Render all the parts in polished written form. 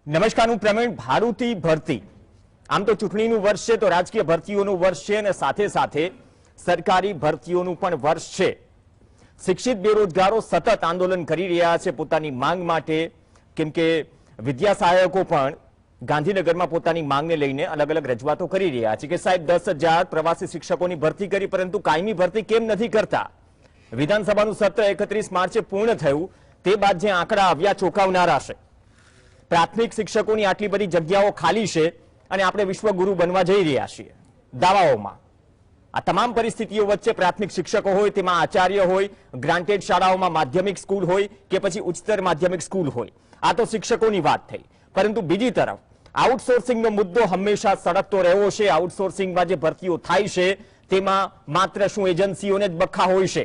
નમસ્કાર, હું પ્રવીણ. ભાડુતી ભરતી આમ તો ચૂંટણીનું વર્ષ છે, તો રાજકીય ભરતીઓનું વર્ષ છે અને સાથે સાથે સરકારી ભરતીઓનું પણ વર્ષ છે. શિક્ષિત બેરોજગારો સતત આંદોલન કરી રહ્યા છે પોતાની માંગ માટે, કેમ કે વિદ્યા સહાયકો પણ ગાંધીનગરમાં પોતાની માંગને લઈને અલગ અલગ રજૂઆતો કરી રહ્યા છે કે સાહેબ 10,000 પ્રવાસી શિક્ષકોની ભરતી કરી, પરંતુ કાયમી ભરતી કેમ નથી કરતા? વિધાનસભાનું સત્ર 31 માર્ચે પૂર્ણ થયું, તે બાદ જે આંકડા આવ્યા ચોંકાવનારા છે. પ્રાથમિક શિક્ષકોની આટલી બધી જગ્યાઓ ખાલી છે અને આપણે વિશ્વગુરુ બનવા જઈ રહ્યા છીએ દાવાઓમાં. આ તમામ પરિસ્થિતિઓ વચ્ચે પ્રાથમિક શિક્ષકો હોય, તેમાં આચાર્ય હોય, ગ્રાન્ટેડ શાળાઓમાં માધ્યમિક સ્કૂલ હોય કે પછી ઉચ્ચતર માધ્યમિક સ્કૂલ હોય, આ તો શિક્ષકોની વાત થઈ. પરંતુ બીજી તરફ આઉટસોર્સિંગનો મુદ્દો હંમેશા સળગતો રહ્યો છે. આઉટસોર્સિંગમાં જે ભરતીઓ થાય છે તેમાં માત્ર શું એજન્સીઓને જ બખા હોય છે,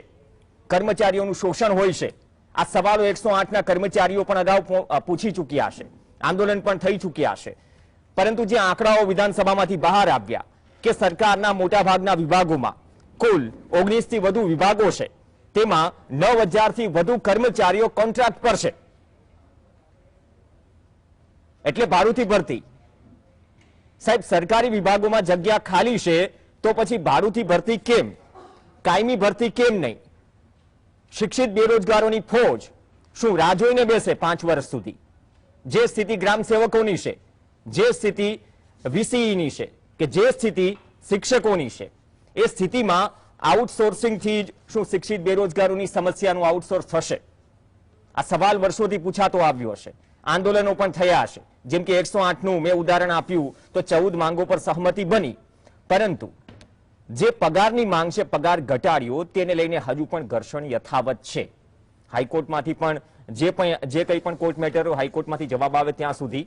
કર્મચારીઓનું શોષણ હોય છે? આ સવાલો 108ના કર્મચારીઓ પણ અગાઉ પૂછી ચૂક્યા છે, આંદોલન પણ થઈ ચૂક્યા છે. પરંતુ જે આંકડાઓ વિધાનસભામાંથી બહાર આવ્યા કે સરકારના મોટાભાગના વિભાગોમાં કુલ 19 થી વધુ વિભાગો છે, તેમાં 9,000 થી વધુ કર્મચારીઓ કોન્ટ્રાક્ટ પર છે. એટલે ભાડુતી ભરતી. સાહેબ, સરકારી વિભાગોમાં જગ્યા ખાલી છે તો પછી ભાડુતી ભરતી કેમ? કાયમી ભરતી કેમ નહીં? શિક્ષિત બેરોજગારોની ફોજ શું રાહ જોઈને બેસે 5 વર્ષ સુધી? જે સ્થિતિ ગ્રામ સેવકોની છે, જે સ્થિતિ વીસીઈની છે, કે જે સ્થિતિ શિક્ષકોની છે, એ સ્થિતિમાં આઉટસોર્સિંગથી જ શું શિક્ષિત બેરોજગારોની સમસ્યાનું આઉટસોર્સ થશે? આ સવાલ વર્ષોથી પૂછાતો આવ્યો છે, આંદોલનો પણ થયા છે. જેમ કે 108નું મેં ઉદાહરણ આપ્યું તો 14 માંગો પર સહમતિ બની, પરંતુ જે પગારની માંગ છે, પગાર ઘટાડ્યો, તેને લઈને હજુ પણ ઘર્ષણ યથાવત છે. હાઈકોર્ટમાંથી પણ જે કંઈ પણ કોર્ટ મેટરો હાઈકોર્ટમાંથી જવાબ આવે ત્યાં સુધી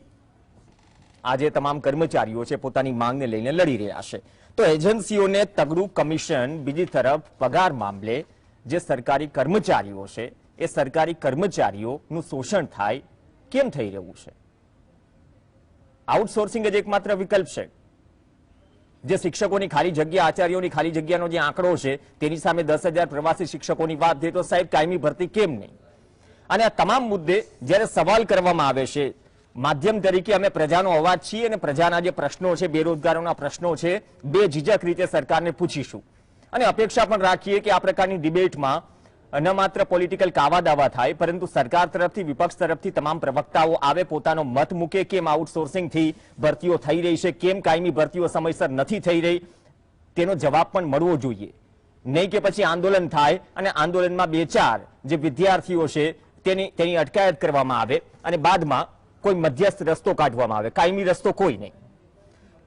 આજે તમામ કર્મચારીઓ છે પોતાની માંગને લઈને લડી રહ્યા છે. તો એજન્સીઓને તગડું કમિશન, બીજી તરફ પગાર મામલે જે સરકારી કર્મચારીઓ છે એ સરકારી કર્મચારીઓનું શોષણ થાય, કેમ થઈ રહ્યું છે? આઉટસોર્સિંગ જ એકમાત્ર વિકલ્પ છે. જે શિક્ષકોની ખાલી જગ્યા, આચાર્યોની ખાલી જગ્યાનો જે આંકડો છે તેની સામે 10,000 પ્રવાસી શિક્ષકોની વાત થઈ, તો સાહેબ કાયમી ભરતી કેમ નહીં? અને આ તમામ મુદ્દે જ્યારે સવાલ કરવામાં આવે છે, માધ્યમ તરીકે અમે પ્રજાનો અવાજ છીએ અને પ્રજાના જે પ્રશ્નો છે, બેરોજગારોના પ્રશ્નો છે, બે ઝીઝક રીતે સરકારને પૂછીશું અને અપેક્ષા પણ રાખીએ કે આ પ્રકારની ડિબેટમાં ન માત્ર પોલિટિકલ કાવા દાવા થાય, પરંતુ સરકાર તરફથી, વિપક્ષ તરફથી તમામ પ્રવક્તાઓ આવે, પોતાનો મત મૂકે. કેમ આઉટસોર્સિંગથી ભરતીઓ થઈ રહી છે, કેમ કાયમી ભરતીઓ સમયસર નથી થઈ રહી, તેનો જવાબ પણ મળવો જોઈએ. નહીં કે પછી આંદોલન થાય અને આંદોલનમાં 2-4 જે વિદ્યાર્થીઓ છે તેની અટકાયત કરવામાં આવે અને બાદમાં કોઈ મધ્યસ્થ રસ્તો કાઢવામાં આવે, કાયમી રસ્તો કોઈ નહીં.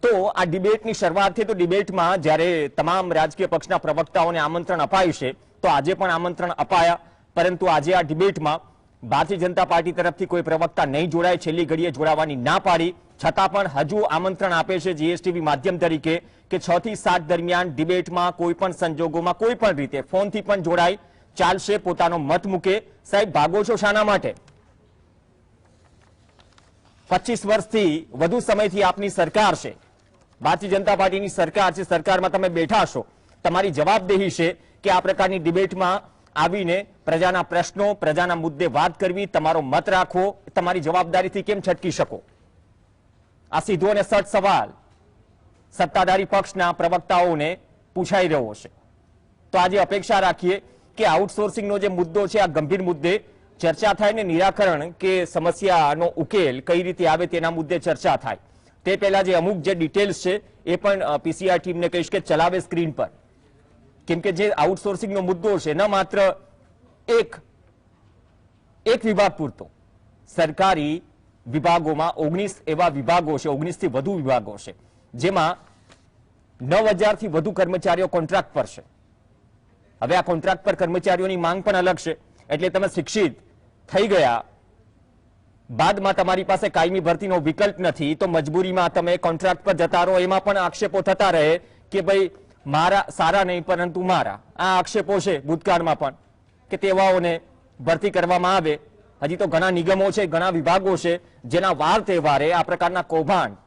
તો આ ડિબેટની શરૂઆત થઈ, તો ડિબેટમાં જ્યારે તમામ રાજકીય પક્ષના પ્રવક્તાઓને આમંત્રણ અપાયું છે, તો આજે પણ આમંત્રણ અપાયા, પરંતુ આજે આ ડિબેટમાં ભારતીય જનતા પાર્ટી તરફથી કોઈ પ્રવક્તા નહીં જોડાય, છેલ્લી ઘડીએ જોડાવાની ના પાડી, છતાં પણ હજુ આમંત્રણ આપે છે જીએસટીવી માધ્યમ તરીકે કે 6 થી 7 દરમિયાન ડિબેટમાં કોઈ પણ સંજોગોમાં કોઈ પણ રીતે ફોનથી પણ જોડાય, ચાલશે, પોતાનો મત મૂકે. સાહેબ, ભાગો છો શાના માટે? 25 વર્ષથી વધુ સમયથી આપની સરકાર છે, ભારતીય જનતા પાર્ટીની સરકાર છે, સરકારમાં તમે બેઠા છો, તમારી જવાબદેહી છે કે આ પ્રકારની ડિબેટમાં આવીને પ્રજાના પ્રશ્નો, પ્રજાના મુદ્દે વાત કરવી, તમારો મત રાખવો. તમારી જવાબદારીથી કેમ છટકી શકો? આ સીધો અને સટ સવાલ સત્તાધારી પક્ષના પ્રવક્તાઓને પૂછાઈ રહ્યો છે. તો આજે અપેક્ષા રાખીએ કે આઉટસોર્સિંગનો જે મુદ્દો છે, આ ગંભીર મુદ્દે ચર્ચા થાય ને નિરાકરણ કે સમસ્યાનો ઉકેલ કઈ રીતે આવે તેના મુદ્દે ચર્ચા થાય. તે પહેલા જે અમુક જે ડિટેલ્સ છે એ પણ પીસીઆર ટીમને કહીશ કે ચલાવે સ્ક્રીન પર, કેમ કે જે આઉટસોર્સિંગનો મુદ્દો છે, ન માત્ર એક વિભાગ પૂરતો, સરકારી વિભાગોમાં 19 એવા વિભાગો છે, 19 થી વધુ વિભાગો છે, જેમાં 9,000 થી વધુ કર્મચારીઓ કોન્ટ્રાક્ટ પર છે. હવે આ કોન્ટ્રાક્ટ પર કર્મચારીઓની માંગ પણ અલગ છે. એટલે તમે શિક્ષિત થઈ ગયા બાદમાં તમારી પાસે કાયમી ભરતીનો વિકલ્પ નથી, તો મજબૂરીમાં તમે કોન્ટ્રાક્ટ પર જતા રહો. એમાં પણ આક્ષેપો થતા રહે કે ભાઈ મારા સારા નહીં પરંતુ મારા. આ આક્ષેપો છે ભૂતકાળમાં પણ કે તેવાઓને ભરતી કરવામાં આવે. હજી તો ઘણા નિગમો છે, ઘણા વિભાગો છે જેના વાર તહેવારે આ પ્રકારના કૌભાંડ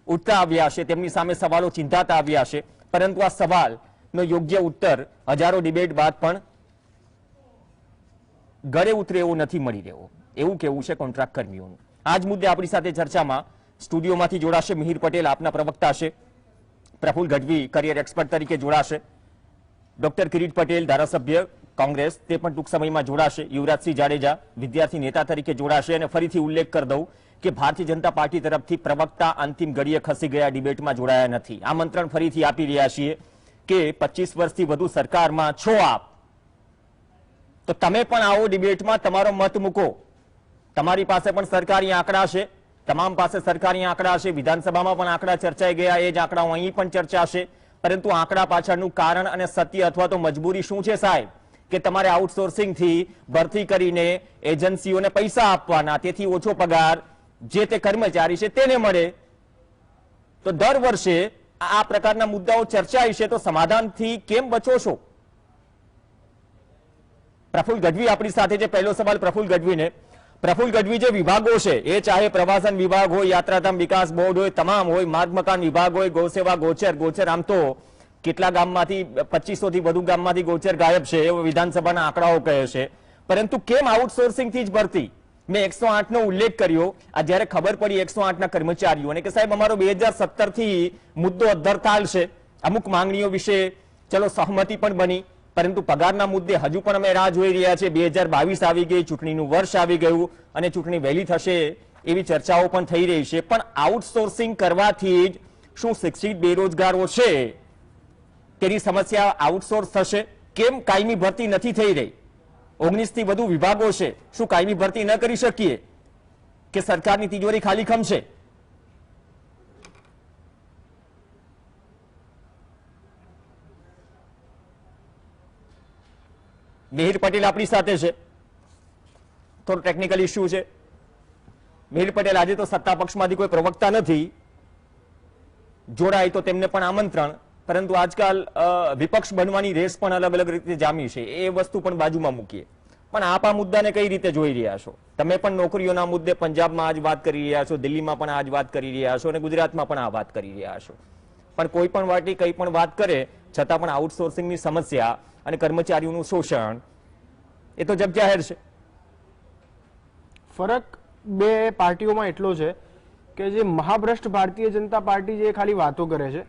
ઉઠતા આવ્યા છે, તેમની સામે સવાલો ચિંતાતા આવ્યા છે. પરંતુ આ સવાલનો યોગ્ય ઉત્તર હજારો ડિબેટ બાદ પણ ગળે ઉતરે એવો નથી મળી રહ્યો. એવું કેવું છે કોન્ટ્રાક્ટ કર્મીઓનું. આ જ મુદ્દે આપણી સાથે ચર્ચામાં સ્ટુડિયોમાંથી જોડાશે મિહિર પટેલ, આપના પ્રવક્તા છે. પ્રફુલ ગઢવી કરિયર એક્સપર્ટ તરીકે જોડાશે. ડોક્ટર કિરીટ પટેલ, ધારાસભ્ય કોંગ્રેસ, તે પણ ટૂંક સમયમાં જોડાશે. યુવરાજસિંહ જાડેજા વિદ્યાર્થી નેતા તરીકે જોડાશે. અને ફરીથી ઉલ્લેખ કરી દઉં કે ભારતીય જનતા પાર્ટી તરફથી પ્રવક્તા અંતિમ ઘડીએ ખસી ગયા, ડિબેટમાં જોડાયા નથી. આમંત્રણ ફરીથી આપી રહ્યા છીએ કે 25 વર્ષથી વધુ સરકારમાં છો આપ, તો તમે પણ આવો ડિબેટમાં, તમારો મત મૂકો. તમારી પાસે પણ સરકારી આંકડા છે, તમામ પાસે સરકારી આંકડા છે. વિધાનસભામાં પણ આંકડા ચર્ચાઈ ગયા, એ જ આંકડાઓ અહીં પણ ચર્ચાશે. પરંતુ આંકડા પાછળનું કારણ અને સત્ય અથવા તો મજબૂરી શું છે સાહેબ? કે તમારે આઉટસોર્સિંગથી ભરતી કરીને એજન્સીઓને પૈસા આપવાના, તેથી ઓછો પગાર જે તે કર્મચારી છે તેને મળે. તો દર વર્ષે આ પ્રકારના મુદ્દાઓ ચર્ચાય છે, તો સમાધાનથી કેમ બચો છો? પ્રફુલ ગઢવી આપણી સાથે છે. પહેલો સવાલ પ્રફુલ ગઢવીને. પ્રફુલ ગઢવી, જે વિભાગો છે એ ચાહે પ્રવાસન વિભાગ હોય, યાત્રાધામ વિકાસ બોર્ડ હોય, તમામ હોય, માર્ગ મકાન વિભાગ હોય, ગૌસેવા, ગોચર, આમ તો કેટલા ગામમાંથી 2500 થી વધુ ગામમાંથી ગોચર ગાયબ છે એવો વિધાનસભાના આંકડાઓ કહે છે. પરંતુ કેમ આઉટસોર્સિંગ થી જ ભરતી? મેં 108 નો ઉલ્લેખ કર્યો. આ જયારે ખબર પડી 108 ના કર્મચારીઓને કે સાહેબ અમારો 2017 થી મુદ્દો અધ્ધરતાલ છે, અમુક માંગણીઓ વિશે ચલો સહમતિ પણ બની, પરંતુ પગારના મુદ્દે હજુ પણ અમે રાહ જોઈ રહ્યા છે. 2022 આવી ગઈ, ચૂંટણીનું વર્ષ આવી ગયું અને ચૂંટણી વહેલી થશે એવી ચર્ચાઓ પણ થઈ રહી છે. પણ આઉટસોર્સિંગ કરવાથી જ શું શિક્ષિત બેરોજગારો છે તેની સમસ્યા આઉટસોર્સ થશે? કેમ કાયમી ભરતી નથી થઈ રહી? 19 થી વધુ વિભાગો છે, શું કાયમી ભરતી ન કરી શકીએ કે સરકારની તિજોરી ખાલી ખમશે? મિહિર પટેલ આપણી સાથે છે. થોડો ટેકનિકલ ઇસ્યુ છે. મિહિર પટેલ, આજે તો સત્તા પક્ષમાંથી કોઈ પ્રવક્તા નથી, જોડાય તો તેમને પણ આમંત્રણ. પરંતુ આજકાલ વિપક્ષ બનવાની રેસ પણ અલગ અલગ રીતે જામી છે, એ વસ્તુ પણ બાજુમાં મૂકીએ. પણ આપ આ મુદ્દાને કઈ રીતે જોઈ રહ્યા છો? તમે પણ નોકરીઓના મુદ્દે પંજાબમાં આજ વાત કરી રહ્યા છો, દિલ્હીમાં પણ આજ વાત કરી રહ્યા છો અને ગુજરાતમાં પણ આ વાત કરી રહ્યા છો. પણ કોઈ પણ પાર્ટી કઈ પણ વાત કરે છતાં પણ આઉટસોર્સિંગની સમસ્યા અને કર્મચારીઓનું શોષણ એ તો જગજાહેર છે. ફરક બે પાર્ટીઓમાં એટલો છે કે જે મહાભ્રષ્ટ ભારતીય જનતા પાર્ટી જે ખાલી વાતો કરે છે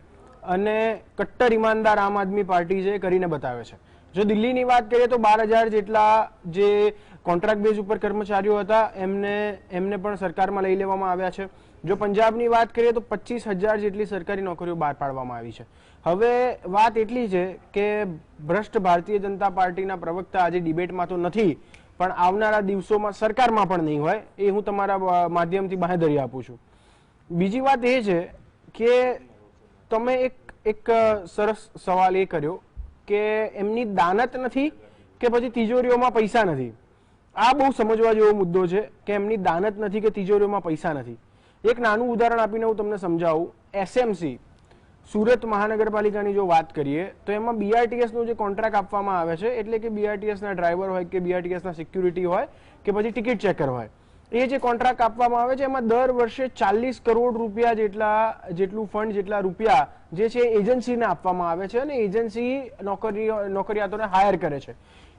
અને કટ્ટર ઈમાનદાર આમ આદમી પાર્ટી છે કરીને બતાવે છે. જો દિલ્હીની વાત કરીએ તો 12,000 જેટલા જે કોન્ટ્રાક્ટ બેઝ ઉપર કર્મચારીઓ હતા એમને પણ સરકારમાં લઈ લેવામાં આવ્યા છે. જો પંજાબની વાત કરીએ તો 25,000 જેટલી સરકારી નોકરીઓ બહાર પાડવામાં આવી છે. હવે વાત એટલી છે કે ભ્રષ્ટ ભારતીય જનતા પાર્ટીના પ્રવક્તા આજે ડિબેટમાં તો નથી, પણ આવનારા દિવસોમાં સરકારમાં પણ નહીં હોય, એ હું તમારા માધ્યમથી બાંહેધરી આપું છું. બીજી વાત એ છે કે તમે એક સરસ સવાલ એ કર્યો કે એમની દાનત નથી કે પછી તિજોરીઓમાં પૈસા નથી. આ બહુ સમજવા જેવો મુદ્દો છે કે એમની દાનત નથી કે તિજોરીઓમાં પૈસા નથી. એક નાનું ઉદાહરણ આપીને હું તમને સમજાવું. એસએમસી સુરત મહાનગરપાલિકાની જો વાત કરીએ તો એમાં BRTS નો જે કોન્ટ્રાક્ટ આપવામાં આવે છે, એટલે કે BRTS ના ડ્રાઈવર હોય કે BRTS ના સિક્યુરિટી હોય કે પછી ટિકિટ ચેકર હોય, એ જે કોન્ટ્રાક્ટ આપવામાં આવે છે એમાં દર વર્ષે 40 કરોડ રૂપિયા જેટલું ફંડ જેટલા રૂપિયા જે છે એજન્સીને આપવામાં આવે છે અને એજન્સી નોકરિયાતોને હાયર કરે છે.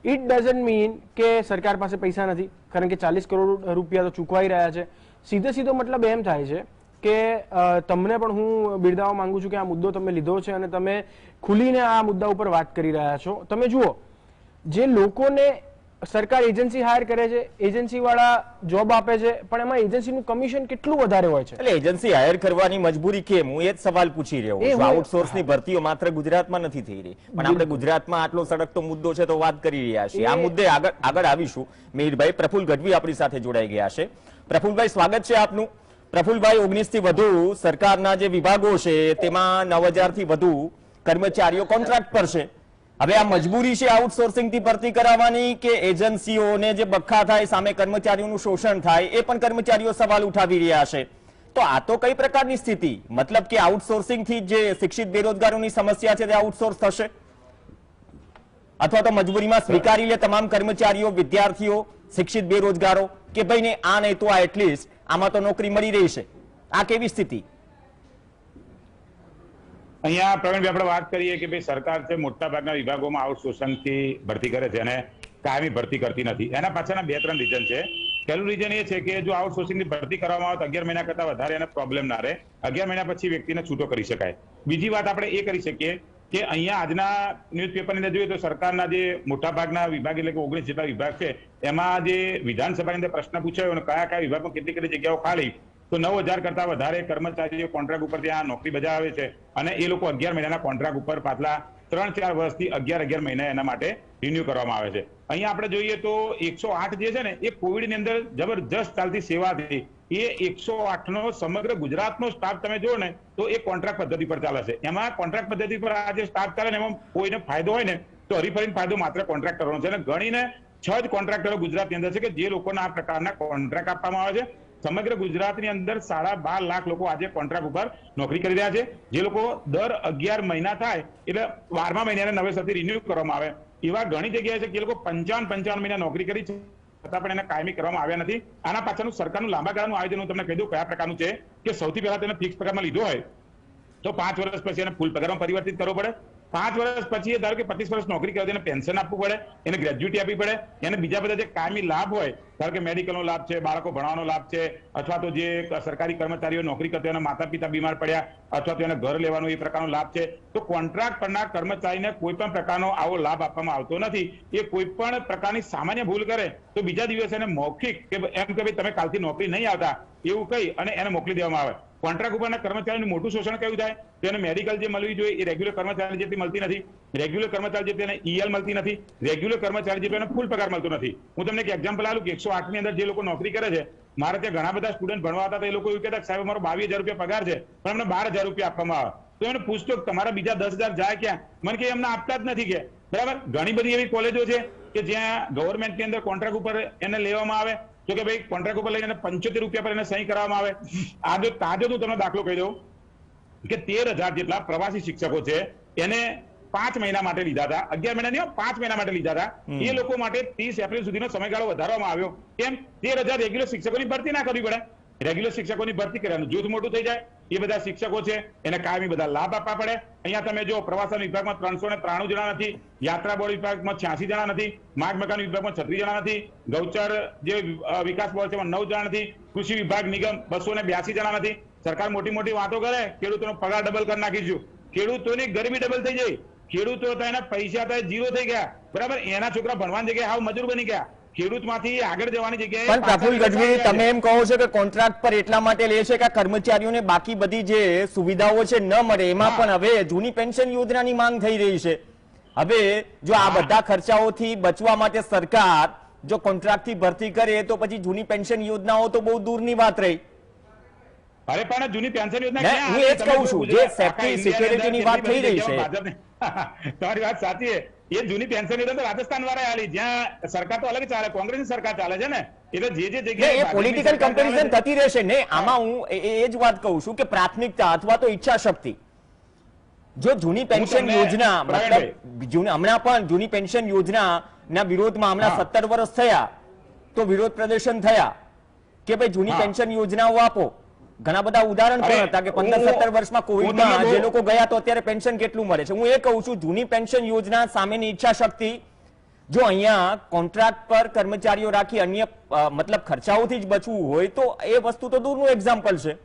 ઇટ ડઝન્ટ મીન કે સરકાર પાસે પૈસા નથી, કારણ કે 40 કરોડ રૂપિયા તો ચૂકવાઈ રહ્યા છે. સીધો મતલબ એમ થાય છે કે તમને પણ હું બિરદાવવા માંગુ છું કે આ મુદ્દો તમે લીધો છે અને તમે ખુલીને આ મુદ્દા ઉપર વાત કરી રહ્યા છો. તમે જુઓ, જે લોકોને સરકાર એજન્સી હાયર કરે છે, એજન્સી વાળા જોબ આપે છે, પણ એમાં એજન્સીનું કમિશન કેટલું વધારે હોય છે. એટલે એજન્સી હાયર કરવાની મજબૂરી કેમ? હું એ જ સવાલ પૂછી રહ્યો છું. આઉટસોર્સની ભરતીઓ માત્ર ગુજરાતમાં નથી થઈ રહી, પણ આપણે ગુજરાતમાં આટલો સળગતો મુદ્દો છે તો વાત કરી રહ્યા છીએ. આ મુદ્દે આગળ આવીશું. મિહિરભાઈ, પ્રફુલ ગઢવી આપણી સાથે જોડાઈ ગયા છે. પ્રફુલભાઈ, સ્વાગત છે આપનું. પ્રફુલભાઈ, 19 થી વધુ સરકારના જે વિભાગો છે તેમાં 9,000 થી વધુ કર્મચારીઓ કોન્ટ્રાક્ટ પર છે. હવે આ મજબૂરી છે આઉટસોર્સિંગ થી ભરતી કરાવવાની કે એજન્સીઓને જે બખા થાય, સામે કર્મચારીઓનું શોષણ થાય, એ પણ કર્મચારીઓ સવાલ ઉઠાવી રહ્યા છે. તો આ તો કઈ પ્રકારની સ્થિતિ? મતલબ કે આઉટસોર્સિંગ થી જે શિક્ષિત બેરોજગારોની સમસ્યા છે તે આઉટસોર્સ થશે, અથવા તો મજબૂરીમાં સ્વીકારી લે તમામ કર્મચારીઓ, વિદ્યાર્થીઓ, શિક્ષિત બેરોજગારો કે ભાઈ ને આ નહીં તો આ એટલીસ્ટ આમાં તો નોકરી મળી રહી છે? આ કેવી સ્થિતિ? અહીંયા પ્રવીણભાઈ આપણે વાત કરીએ કે ભાઈ સરકાર છે મોટા ભાગના વિભાગોમાં આઉટસોર્સિંગથી ભરતી કરે છે અને કાયમી ભરતી કરતી નથી. એના પાછળના 2-3 રીઝન છે પહેલું રીઝન એ છે કે જો આઉટસોર્સિંગની ભરતી કરવામાં આવે તો 11 મહિના કરતા વધારે એને પ્રોબ્લેમ ના રહે, 11 મહિના પછી વ્યક્તિને છૂટો કરી શકાય. બીજી વાત આપણે એ કરી શકીએ કે અહીંયા આજના ન્યૂઝપેપરની અંદર જોઈએ તો સરકારના જે મોટાભાગના વિભાગ એટલે કે 19 જેટલા વિભાગ છે એમાં જે વિધાનસભાની અંદર પ્રશ્ન પૂછાયો અને કયા કયા વિભાગમાં કેટલી કેટલી જગ્યાઓ ખાલી, તો 9000 કરતા વધારે કર્મચારીઓ કોન્ટ્રાક્ટ ઉપર ત્યાં નોકરી બજાવે છે અને એ લોકો 11 મહિનાના કોન્ટ્રાક્ટ ઉપર પાછલા 3-4 વર્ષથી 11 મહિના એના માટે રિન્યુ કરવામાં આવે છે. અહીંયા આપણે જોઈએ તો 108 જે છે ને એ કોવિડની અંદર જબરજસ્ત ચાલતી સેવા હતી. એ 108 નો સમગ્ર ગુજરાતનો સ્ટાફ તમે જુઓ ને તો એ કોન્ટ્રાક્ટ પદ્ધતિ પર ચાલે છે. એમાં કોન્ટ્રાક્ટ પદ્ધતિ પર આ જે સ્ટાફ ચાલે ને એમાં કોઈને ફાયદો હોય ને તો હરીફરીને ફાયદો માત્ર કોન્ટ્રાક્ટરોનો છે અને ગણીને 6 જ કોન્ટ્રાક્ટરો ગુજરાતની અંદર છે કે જે લોકોને આ પ્રકારના કોન્ટ્રાક્ટ આપવામાં આવે છે. સમગ્ર ગુજરાતની અંદર 12.5 લાખ લોકો આજે કોન્ટ્રાક્ટ ઉપર નોકરી કરી રહ્યા છે, જે લોકો દર 11 મહિના થાય એટલે 12મા મહિનાને નવેસરથી રિન્યુ કરવામાં આવે. એવા ઘણી જગ્યાએ છે કે એ લોકો 55 મહિના નોકરી કરી છે છતાં પણ એને કાયમી કરવામાં આવ્યા નથી. આના પાછળનું સરકારનું લાંબા ગાળાનું આયોજન હું તમને કહી દઉં કયા પ્રકારનું છે કે સૌથી પહેલા તેને ફિક્સ પગારમાં લીધો હોય તો 5 વર્ષ પછી એને ફૂલ પગારમાં પરિવર્તિત કરવો પડે. 5 વર્ષ પછી ધારો કે 25 વર્ષ નોકરી કરે એને પેન્શન આપવું પડે, એને ગ્રેજ્યુટી આપવી પડે, એને બીજા બધા જે કાયમી લાભ હોય ધારો કે મેડિકલનો લાભ છે, બાળકો ભણવાનો લાભ છે, અથવા તો જે સરકારી કર્મચારીઓ નોકરી કરતા એના માતા પિતા બીમાર પડ્યા અથવા તો એને ઘર લેવાનો એ પ્રકારનો લાભ છે, તો કોન્ટ્રાક્ટ પરના કર્મચારીને કોઈ પણ પ્રકારનો આવો લાભ આપવામાં આવતો નથી. એ કોઈ પણ પ્રકારની સામાન્ય ભૂલ કરે તો બીજા દિવસે એને મૌખિક કે એમ કે ભાઈ તમે કાલથી નોકરી નહીં આવતા એવું કહી અને એને મોકલી દેવામાં આવે. કોન્ટ્રાક્ટ ઉપરના કર્મચારીનું મોટું શોષણ કયું થાય તો એને મેડિકલ જે મળવી જોઈએ એ રેગ્યુલર કર્મચારી જેટલી મળતી નથી, રેગ્યુલર કર્મચારી જેટલી એને ઈએલ મળતી નથી, રેગ્યુલર કર્મચારી જેટલો એને ફૂલ પગાર મળતો નથી. હું તમને એક એક્ઝામ્પલ આલું કે 108 ની અંદર જે લોકો નોકરી કરે છે, મારે ત્યાં ઘણા બધા સ્ટુડન્ટ ભણવા હતા તો એ લોકો એવું કહેતા સાહેબ અમારો 22,000 રૂપિયા પગાર છે પણ અમને 12,000 રૂપિયા આપવામાં આવે. તો એને પૂછતો તમારા બીજા 10,000 જાય ક્યાં? મને કે એમને આપતા જ નથી કે બરાબર. ઘણી બધી એવી કોલેજો છે કે જ્યાં ગવર્મેન્ટની અંદર કોન્ટ્રાક્ટ ઉપર એને લેવામાં આવે તો કે ભાઈ કોન્ટ્રાક્ટ ઉપર લઈને 75 રૂપિયા પર એને સહી કરવામાં આવે. આજે તાજો હું તમને દાખલો કહી દઉં કે 13,000 જેટલા પ્રવાસી શિક્ષકો છે એને 5 મહિના માટે લીધા હતા, 11 મહિના નહીં 5 મહિના માટે લીધા હતા. એ લોકો માટે 30 એપ્રિલ સુધીનો સમયગાળો વધારવામાં આવ્યો. કેમ? 13,000 રેગ્યુલર શિક્ષકોની ભરતી ના કરવી પડે. રેગ્યુલર શિક્ષકોની ભરતી કરવાનું જૂથ મોટું થઈ જાય. એ બધા શિક્ષકો છે એને કાયમી બધા લાભ આપવા પડે. અહીંયા તમે જો પ્રવાસન વિભાગમાં 393 જણા નથી, યાત્રા બોર્ડ વિભાગમાં 86 જણા નથી, માર્ગ મકાન વિભાગમાં 36 જણા નથી, ગૌચર જે વિકાસ બોર્ડ છે એમાં 9 જણા નથી, કૃષિ વિભાગ નિગમ 282 જણા નથી. સરકાર મોટી મોટી વાતો કરે ખેડૂતોનો પગાર ડબલ કરી નાખીશું, ખેડૂતોની ગરીબી ડબલ થઈ જાય, ખેડૂતો તો એના પૈસા તો 0 થઈ ગયા બરાબર. એના છોકરા ભણવાની જગ્યાએ હાવ મજૂર બની ગયા. ખેડૂતમાંથી આગળ જવાની જગ્યાએ પણ પ્રફુલ ગઢવી તમે એમ કહો છો કે કોન્ટ્રાક્ટ પર એટલા માટે લે છે કે કર્મચારીઓને બાકી બધી જે સુવિધાઓ છે ન મળે. એમાં પણ હવે જૂની પેન્શન યોજનાની માંગ થઈ રહી છે. હવે જો આ બધા ખર્ચાઓથી બચવા માટે સરકાર જો કોન્ટ્રાક્ટથી ભરતી કરે તો પછી જૂની પેન્શન યોજનાઓ તો બહુ દૂરની વાત રહી. અરે પણ જૂની પેન્શન યોજના હું એ જ કહું છું જે સેફ્ટી સિક્યોરિટીની વાત થઈ રહી છે. તમારી વાત સાચી છે. એ જૂની પેન્શન યોજના તો રાજસ્થાન વાળા આલી, જ્યાં સરકાર તો અલગ ચાલે, કોંગ્રેસની સરકાર ચાલે છે ને, એટલે જે જગ્યાએ પોલિટિકલ કમ્પેરિઝન થતી રહેશે ને. આમાં હું એ જ વાત કહું છું કે પ્રાથમિકતા અથવા તો ઈચ્છા શક્તિ. જો જૂની પેન્શન યોજના મતલબ હમણાં પણ જૂની પેન્શન યોજના ના વિરોધમાં હમણાં 17 વર્ષ થયા તો વિરોધ પ્રદર્શન થયા કે ભાઈ જૂની પેન્શન યોજનાઓ આપો. ઘણા બધા ઉદાહરણ પણ હતા કે 15-17 વર્ષમાં કોવિડમાં જે લોકો ગયા તો અત્યારે પેન્શન કેટલું મળે છે. હું એ કહું છું જૂની પેન્શન યોજના સામેની ઈચ્છા શક્તિ જો અહીંયા કોન્ટ્રાક્ટ પર કર્મચારીઓ રાખી અન્ય મતલબ ખર્ચાઓથી જ બચવું હોય તો એ વસ્તુ તો દૂરનું એક્ઝામ્પલ છે.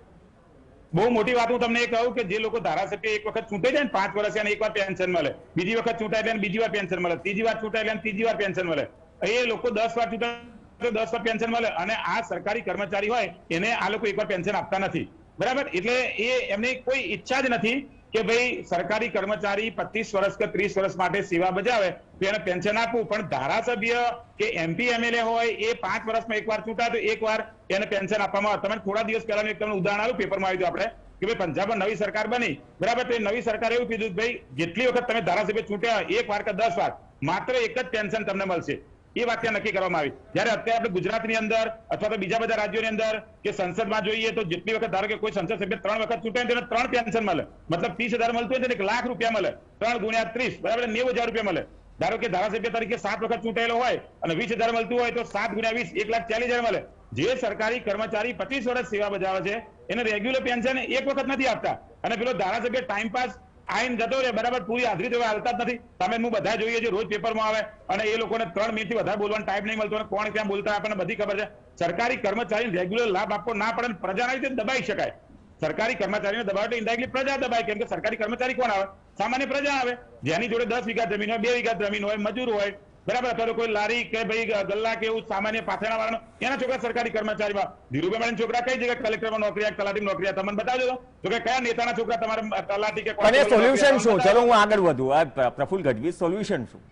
બહુ મોટી વાત હું તમને એ કહું કે જે લોકો ધારાસભ્ય એક વખત ચૂંટાઈ જાય ને 5 વર્ષ એને એકવાર પેન્શન મળે, બીજી વખત ચૂંટાય એટલે બીજી વાર પેન્શન મળે, ત્રીજી વાર ચૂંટાય એટલે ત્રીજી વાર પેન્શન મળે. એ લોકો 10 વાર ચૂંટાય 10 વાર પેન્શન મળે અને આ સરકારી કર્મચારી હોય એને આ લોકો એકવાર પેન્શન આપતા નથી બરાબર. એટલે એ એમની કોઈ ઈચ્છા જ નથી કે ભાઈ સરકારી કર્મચારી 25 વર્ષ કે 30 વર્ષ માટે સેવા બજાવે તો એને પેન્શન આપવું. પણ ધારાસભ્ય કે એમપી એમએલએ હોય એ 5 વર્ષમાં એકવાર ચૂંટાય તો એકવાર એને પેન્શન આપવામાં આવે. તમે થોડા દિવસ પહેલા એક તમને ઉદાહરણ આપ્યું, પેપરમાં આવ્યું આપણે કે ભાઈ પંજાબમાં નવી સરકાર બની બરાબર. તો નવી સરકારે એવું કીધું ભાઈ જેટલી વખત તમે ધારાસભ્ય ચૂંટ્યા એક વાર કે 10 વાર માત્ર એક જ પેન્શન તમને મળશે. એ વાત ત્યાં નક્કી કરવામાં આવી. જયારે અત્યારે આપણે ગુજરાતની અંદર અથવા તો બીજા બધા રાજ્યોની અંદર કે સંસદમાં જોઈએ તો જેટલી વખત ધારો કે કોઈ સંસદ સભ્ય 3 વખત ચૂંટાય તેને 3 પેન્શન મળે, મતલબ 30,000 મળતું હોય તો 1 લાખ રૂપિયા મળે, 3 ગુણ્યા 30 બરાબર 90,000 રૂપિયા મળે. ધારો કે ધારાસભ્ય તરીકે 7 વખત ચૂંટાયેલો હોય અને 20,000 મળતું હોય તો 7 ગુણ્યા 20 1,40,000 મળે. જે સરકારી કર્મચારી 25 વર્ષ સેવા બજાવે છે એને રેગ્યુલર પેન્શન એક વખત નથી આપતા અને પેલો ધારાસભ્ય ટાઈમ પાસ આઈન જતો રહે બરાબર, પૂરી હાજરી તો હાલતા જ નથી. તમે હું બધા જોઈએ છે રોજ પેપરમાં આવે અને એ લોકોને 3 મિનિટથી વધારે બોલવાનો ટાઈમ નહીં મળતો અને કોણ ક્યાં બોલતા હોય આપણને બધી ખબર છે. સરકારી કર્મચારીને રેગ્યુલર લાભ આપવો ના પડે, પ્રજાના રીતે દબાઈ શકાય. સરકારી કર્મચારીને દબાવે તો ઇન્ડાયરેક્ટલી પ્રજા દબાય, કેમ કે સરકારી કર્મચારી કોણ આવે? સામાન્ય પ્રજા આવે, જેની જોડે 10 વીઘા જમીન હોય, 2 વીઘા જમીન હોય, મજૂર હોય બરાબર, અથવા તો કોઈ લારી કે ભાઈ ગલ્લા કે એવું સામાન્ય પાથરણા વાળાનો એના છોકરા સરકારી કર્મચારીમાં. ધીરુભાઈ મેડમ છોકરા કઈ જગ્યાએ કલેક્ટરમાં નોકરી, તલાટી નોકરી, તમને બતાવજો તો કે કયા નેતાના છોકરા તમારે તલાટી કે અને સોલ્યુશન શું? ચલો હું આગળ વધું. પ્રફુલ્લ ગઢવી, સોલ્યુશન શું?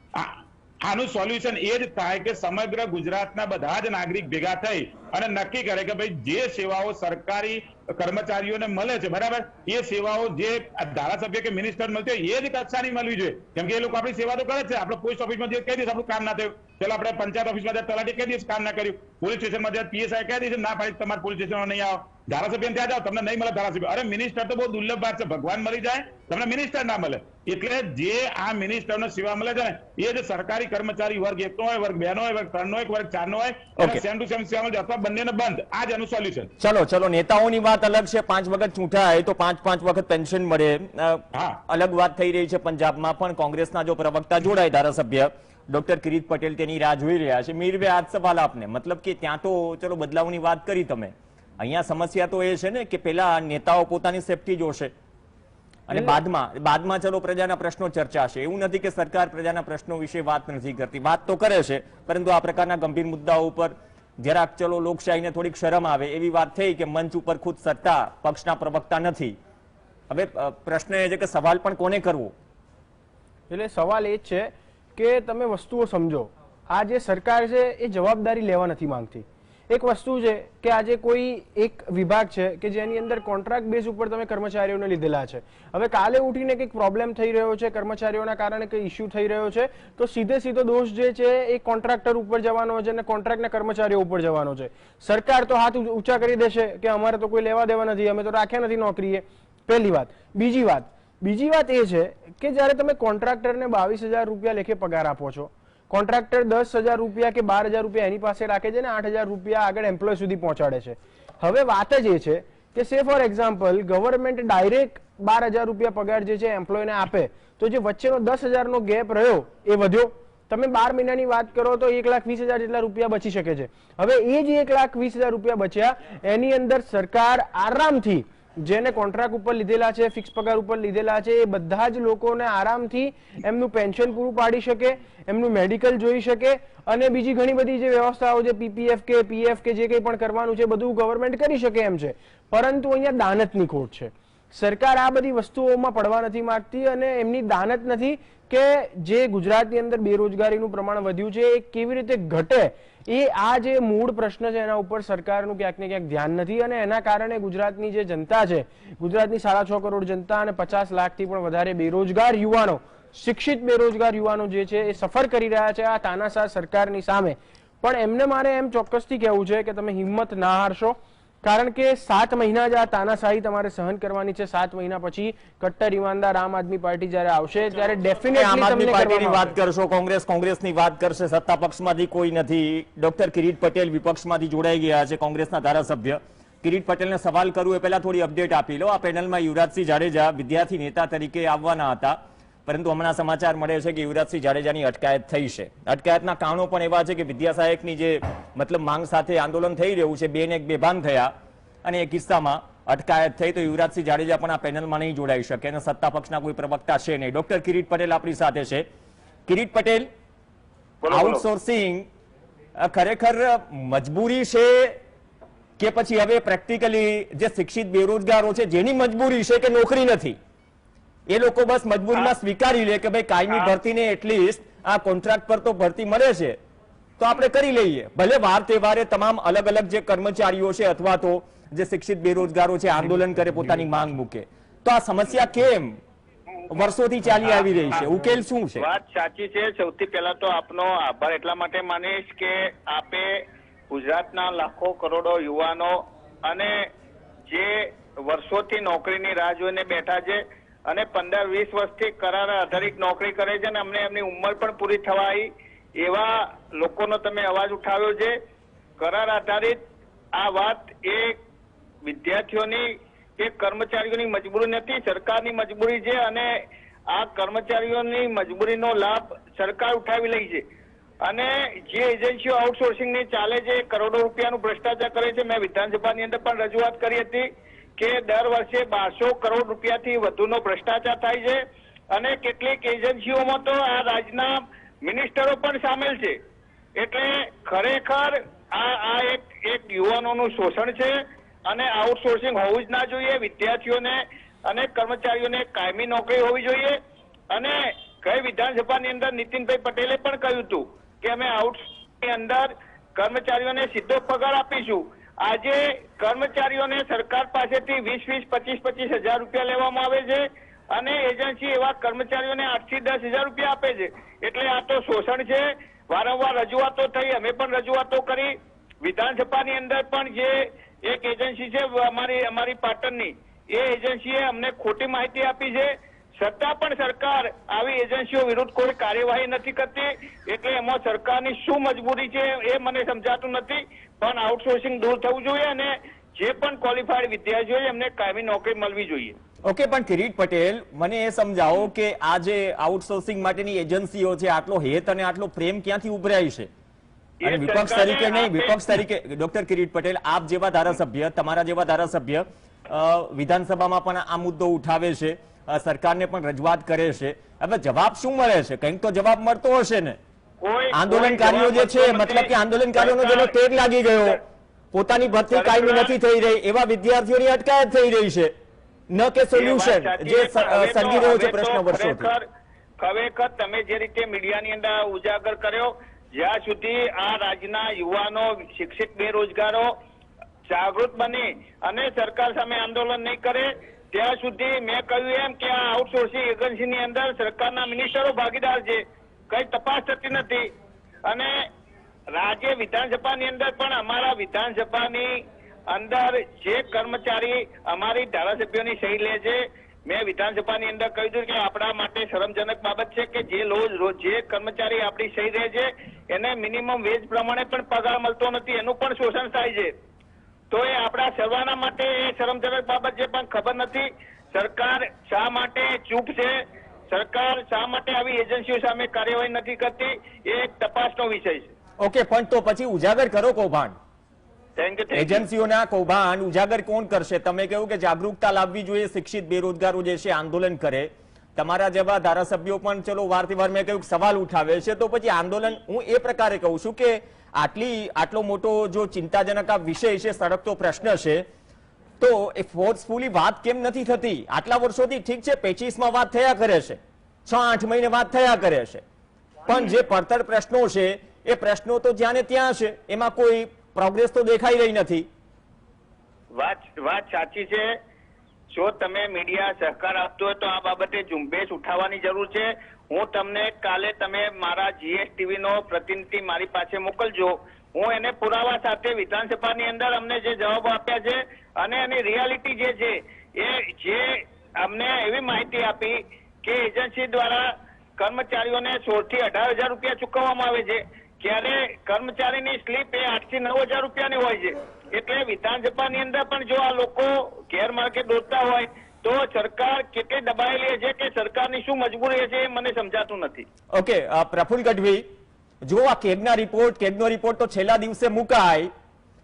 આનું સોલ્યુશન એ જ થાય કે સમગ્ર ગુજરાતના બધા જ નાગરિક ભેગા થઈ અને નક્કી કરે કે ભાઈ જે સેવાઓ સરકારી કર્મચારીઓને મળે છે બરાબર, એ સેવાઓ જે ધારાસભ્ય કે મિનિસ્ટર મળતી હોય એ જ કક્ષાની મળવી જોઈએ. કેમ કે એ લોકો આપણી સેવા તો કરે છે. આપણે પોસ્ટ ઓફિસમાં જે કઈ દિવસ આપણું કામ ના થયું, પેલા આપણે પંચાયત ઓફિસમાં તલાટી કઈ દિવસ કામ ના કર્યું, પોલીસ સ્ટેશનમાં જ્યાં પીએસઆઈ કઈ દિવસ ના પાડી તમારે પોલીસ સ્ટેશનમાં નહીં આવો, ધારાસભ્ય ત્યાં જાઓ તમને નહીં મળે ધારાસભ્ય. અરે મિનિસ્ટર તો બહુ દુર્લભ વાત છે, ભગવાન મળી જાય તમને મિનિસ્ટર ના મળે. એટલે જે આ મિનિસ્ટરનો સેવા મળે છે ને એ જ સરકારી કર્મચારી વર્ગ 1 નો હોય, વર્ગ 2 નો હોય, વર્ગ 3 નો હોય, વર્ગ 4 નો હોય, એને સેમ ટુ સેમ સેવા મળે અથવા બંનેને બંધ. આ જ એનું સોલ્યુશન. ચલો નેતાઓની વાત અલગ છે, 5 વખત ચૂંટાય તો 5 વખત પેન્શન મળે, અલગ વાત થઈ રહી છે. પંજાબમાં પણ કોંગ્રેસના જો પ્રવક્તા જોડાય ધારાસભ્ય ડોક્ટર કિરીટ પટેલ તેની રાહ જોઈ રહ્યા છે. મીરવે આજ સવાલ આપને, મતલબ કે ત્યાં તો ચલો બદલાવની વાત કરી તમે, અહીંયા સમસ્યા તો એ છે ને કે પેલા નેતાઓ પોતાની સેફટી જોશે અને બાદમાં ચલો પ્રજાના પ્રશ્નો ચર્ચાશે. એવું નથી કે સરકાર પ્રજાના પ્રશ્નો વિશે વાત નથી કરતી, વાત તો કરે છે, પરંતુ આ પ્રકારના ગંભીર મુદ્દાઓ ઉપર જરાક ચલો લોકશાહીને થોડીક શરમ આવે એવી વાત થઈ કે મંચ ઉપર ખુદ સત્તા પક્ષના પ્રવક્તા નથી. હવે પ્રશ્ન એ છે કે સવાલ પણ કોને કરવો? એટલે સવાલ એ જ છે કે તમે વસ્તુઓ સમજો. આ જે સરકાર છે એ જવાબદારી લેવા નથી માંગતી. એક વસ્તુ છે કે આજે કોઈ એક વિભાગ છે કે જેની અંદર કોન્ટ્રાક્ટ બેઝ ઉપર તમે કર્મચારીઓને લીધેલા છે. હવે કાલે ઉઠીને કંઈક પ્રોબ્લેમ થઈ રહ્યો છે, કર્મચારીઓના કારણે કંઈ ઇસ્યુ થઈ રહ્યો છે, તો સીધો દોષ જે છે એ કોન્ટ્રાક્ટર ઉપર જવાનો છે અને કોન્ટ્રાક્ટના કર્મચારીઓ ઉપર જવાનો છે. સરકાર તો હાથ ઊંચા કરી દેશે કે અમારે તો કોઈ લેવા દેવા નથી, અમે તો રાખ્યા નથી નોકરીએ. પહેલી વાત. બીજી વાત એ છે કે જ્યારે તમે કોન્ટ્રાક્ટરને 22,000 રૂપિયા લેખે પગાર આપો છો, કોન્ટ્રાક્ટર 10,000 રૂપિયા કે 12,000 રૂપિયા એની પાસે રાખે છે ને 8,000 રૂપિયા આગળ એમ્પ્લોય સુધી પહોંચાડે છે. હવે વાત જ એ છે કે સે ફોર એક્ઝામ્પલ ગવર્મેન્ટ ડાયરેક્ટ 12,000 રૂપિયા પગાર જે છે એમ્પ્લોયને આપે તો જે વચ્ચેનો 10,000 નો ગેપ રહ્યો એ વધ્યો. તમે 12 મહિનાની વાત કરો તો 1,20,000 જેટલા રૂપિયા બચી શકે છે. હવે એ જે 1,20,000 રૂપિયા બચ્યા એની અંદર સરકાર આરામથી જેને કોન્ટ્રાક્ટ ઉપર લીધેલા છે, ફિક્સ પગાર ઉપર લીધેલા છે, એ બધા જ લોકોને આરામથી એમનું પેન્શન પૂરું પાડી શકે, એમનું મેડિકલ જોઈ શકે અને બીજી ઘણી બધી જે વ્યવસ્થાઓ છે પીપીએફ કે પીએફ કે જે કંઈ પણ કરવાનું છે બધું ગવર્મેન્ટ કરી શકે એમ છે. પરંતુ અહીંયા દાનતની ખોટ છે. સરકાર આ બધી વસ્તુઓમાં પડવા નથી માંગતી અને એમની દાનત નથી કે જે ગુજરાતની અંદર બેરોજગારીનું પ્રમાણ વધ્યું છે એ કેવી રીતે ઘટે. એ આ જે મૂળ પ્રશ્ન છે એના ઉપર સરકારનું ક્યાંક ને ક્યાંક ધ્યાન નથી અને એના કારણે ગુજરાતની જે જનતા છે, ગુજરાતની 6.5 કરોડ જનતા અને 50 લાખથી પણ વધારે બેરોજગાર યુવાનો, શિક્ષિત બેરોજગાર યુવાનો જે છે એ સફર કરી રહ્યા છે આ તાનાશાહ સરકારની સામે. પણ એમને મારે એમ ચોક્કસથી કહેવું છે કે તમે હિંમત ના હારશો, કારણ કે 7 મહિના જ આ તાનાશાહી તમારે સહન કરવાની છે. 7 મહિના પછી કટ્ટર ઈમાનદાર આમ આદમી પાર્ટી જ્યારે આવશે ત્યારે ડેફિનેટલી આમ આદમી પાર્ટીની વાત કરશો, કોંગ્રેસની વાત કરશે, સત્તા પક્ષમાંથી કોઈ નથી. ડોક્ટર કિરીટ પટેલ વિપક્ષમાંથી જોડાઈ ગયા છે, કોંગ્રેસના ધારાસભ્ય. કિરીટ પટેલને સવાલ કરું એ પહેલા થોડી અપડેટ આપી લો. આ પેનલમાં યુવરાજસિંહ જાડેજા વિદ્યાર્થી નેતા તરીકે આવવાના હતા, પરંતુ હમણાં સમાચાર મળે છે કે યુવરાજસિંહ જાડેજાની અટકાયત થઈ છે. અટકાયતના કારણો પણ એવા છે કે વિદ્યાસહાયકની જે મતલબ માંગ સાથે આંદોલન થઈ રહ્યું છે, બે ને એક બેભાન થયા અને એ કિસ્સામાં અટકાયત થઈ. તો યુવરાજસિંહ જાડેજા પણ આ પેનલમાં નહીં જોડાઈ શકે અને સત્તા પક્ષના કોઈ પ્રવક્તા છે નહીં. ડોક્ટર કિરીટ પટેલ આપણી સાથે છે. કિરીટ પટેલ, આઉટસોર્સિંગ ખરેખર મજબૂરી છે કે પછી હવે પ્રેક્ટિકલી જે શિક્ષિત બેરોજગારો છે જેની મજબૂરી છે કે નોકરી નથી, એ લોકો બસ મજબૂરીમાં સ્વીકારી લે કે ભાઈ કાયમી ભરતીને એટલીસ્ટ આ કોન્ટ્રાક્ટ પર તો ભરતી મળે છે તો આપણે કરી લઈએ. ભલે વાર તહેવારે તમામ અલગ અલગ જે કર્મચારીઓ છે અથવા તો જે શિક્ષિત બેરોજગારો છે આંદોલન કરે, પોતાની માંગ મૂકે, તો આ સમસ્યા કેમ વર્ષોથી ચાલી આવી રહી છે? ઉકેલ શું છે? વાત સાચી છે. સૌથી પહેલા તો આપનો આભાર એટલા માટે માનીશ કે આપે ગુજરાતના લાખો કરોડો યુવાનો અને જે વર્ષોથી નોકરીની રાહ જોઈને બેઠા છે અને 15-20 વર્ષથી કરાર આધારિત નોકરી કરે છે અને અમને એમની ઉંમર પણ પૂરી થવા આવી એવા લોકોનો તમે અવાજ ઉઠાવ્યો છે. કરાર આધારિત આ વાત એ વિદ્યાર્થીઓની એ કર્મચારીઓની મજબૂરી નથી, સરકારની મજબૂરી છે અને આ કર્મચારીઓની મજબૂરીનો લાભ સરકાર ઉઠાવી લઈ છે. અને જે એજન્સીઓ આઉટસોર્સિંગની ચાલે છે, કરોડો રૂપિયાનું ભ્રષ્ટાચાર કરે છે. મેં વિધાનસભાની અંદર પણ રજૂઆત કરી હતી કે દર વર્ષે 1200 કરોડ રૂપિયાથી વધુનો ભ્રષ્ટાચાર થાય છે અને કેટલીક એજન્સીઓમાં તો આ રાજ્યના મિનિસ્ટરો પણ સામેલ છે. એટલે ખરેખર આ એક યુવાનોનું શોષણ છે અને આઉટસોર્સિંગ હોવું જ ના જોઈએ. વિદ્યાર્થીઓને અને કર્મચારીઓને કાયમી નોકરી હોવી જોઈએ. અને ગઈ વિધાનસભાની અંદર નીતિનભાઈ પટેલે પણ કહ્યું હતું કે અમે આઉટસોર્સિંગની અંદર કર્મચારીઓને સીધો પગાર આપીશું. આજે કર્મચારીઓને સરકાર પાસેથી 20,000, 25,000, 25,000 રૂપિયા લેવામાં આવે છે અને એજન્સી એવા કર્મચારીઓને 8,000 થી 10,000 રૂપિયા આપે છે. એટલે આ તો શોષણ છે. વારંવાર રજૂઆતો થઈ, અમે પણ રજૂઆતો કરી. વિધાનસભાની અંદર પણ જે એક એજન્સી છે અમારી પાટણની, એ એજન્સીએ અમને ખોટી માહિતી આપી છે. છતાં પણ સરકાર આવી એજન્સીઓ વિરુદ્ધ કોઈ કાર્યવાહી નથી કરતી. એટલે એમાં સરકારની શું મજબૂરી છે એ મને સમજાતું નથી. પણ આઉટસોર્સિંગ દૂર થવું જોઈએ અને જે પણ ક્વોલિફાઈડ વિદ્યાર્થીઓ છે એમને કાયમી નોકરી મળવી જોઈએ. ઓકે, પણ કિરીટ પટેલ, મને એ સમજાવો કે આ જે આઉટસોર્સિંગ માટેની એજન્સીઓ છે, આટલો હેત અને આટલો પ્રેમ ક્યાંથી ઉભરાય છે? અને વિપક્ષ તરીકે નહીં, વિપક્ષ તરીકે ડોક્ટર કિરીટ પટેલ, આપ જેવા ધારાસભ્ય, તમારા જેવા ધારાસભ્ય વિધાનસભામાં પણ આ મુદ્દો ઉઠાવે છે, સરકારને પણ રજૂઆત કરે છે. હવે જવાબ શું મળે છે? કંઈક તો જવાબ મળતો હશે ને. આંદોલનકારીઓ જે છે, મતલબ કે આંદોલનકારીઓનો જેનો ટેગ લાગી ગયો, પોતાની ભરતી કાયમી નથી થઈ રહી, એવા વિદ્યાર્થીઓની અટકાયત થઈ રહી છે, ન કે સોલ્યુશન જે સર્જી રહ્યો છે પ્રશ્ન વર્ષોથી. ખરેખર તમે જે રીતે મીડિયાની અંદર ઉજાગર કર્યો, જ્યાં સુધી આ રાજ્યના યુવાનો, શિક્ષિત બેરોજગારો જાગૃત બની અને સરકાર સામે આંદોલન નહીં કરે ત્યાં સુધી મેં કહ્યું એમ કે આ આઉટસોર્સિંગ એજન્સીની અંદર સરકારના મિનિસ્ટરો ભાગીદાર છે. કઈ તપાસ થતી નથી. અને રાજ્ય વિધાનસભાની અંદર પણ અમારા વિધાનસભાની અંદર જે કર્મચારી અમારી ધારાસભ્યોની સહી લે છે, મેં વિધાનસભાની અંદર કહ્યું હતું કે આપણા માટે શરમજનક બાબત છે કે જે કર્મચારી આપણી સહી લે છે એને મિનિમમ વેજ પ્રમાણે પણ પગાર મળતો નથી, એનું પણ શોષણ થાય છે. તો એ આપણા સર્વાના માટે એ શરમજનક બાબત છે. પણ ખબર નથી સરકાર શા માટે ચૂપ છે, સરકાર શા માટે આવી એજન્સીઓ સામે કાર્યવાહી નથી કરતી, એ એક તપાસનો વિષય છે. ઓકે, પણ તો પછી ઉજાગર કરો કૌભાંડ. એજન્સીઓના કૌભાંડ ઉજાગર કોણ કરશે? તમે કહ્યું કે જાગૃતતા લાવવી જોઈએ, શિક્ષિત બેરોજગારો જે છે આંદોલન કરે. તમારા જેવા ધારાસભ્યો પણ ચલો વારથી વાર મેં કહ્યું સવાલ ઉઠાવે છે, તો પછી આંદોલન, હું એ પ્રકારે કહું છું કે આટલો મોટો જો ચિંતાજનક આ વિષય છે, સળગતો પ્રશ્ન છે, તો એ ફોર્સફુલી વાત કેમ નથી થતી? આટલા વર્ષોથી ઠીક છે, 25માં વાત થયા કરે છે, 6-8 મહિને વાત થયા કરે છે, પણ જે પડતર પ્રશ્નો છે એ પ્રશ્નો તો જ્યાં ને ત્યાં છે, એમાં કોઈ પ્રોગ્રેસ તો દેખાઈ રહી નથી. વાત સાચી છે. જો તમે મીડિયા સહકાર આપતો હોય તો આ બાબતે ઝુંબેશ ઉઠાવવાની જરૂર છે. હું તમને કાલે તમે મારા GSTV નો પ્રતિનિધિ મારી પાસે મોકલજો. હું એને પુરાવા સાથે વિધાનસભાની અંદર અમને જે જવાબો આપ્યા છે અને એની રિયાલિટી જે છે, એ જે અમને એવી માહિતી આપી કે એજન્સી દ્વારા કર્મચારીઓને 16,000 થી 18,000 રૂપિયા ચૂકવવામાં આવે છે, ત્યારે કર્મચારીની સ્લીપ એ 8,000 થી 9,000 રૂપિયાની હોય છે. એટલે વિધાનસભાની અંદર પણ જો આ લોકો ગેરમાર્ગે દોડતા હોય તો સરકાર કેટલી દબાયેલી છે કે સરકારની શું મજબૂરી છે એ મને સમજાતું નથી. ઓકે, પ્રફુલ્લ ગઢવી, જો આ કેગનો રિપોર્ટ તો છેલ્લા દિવસે મુકાય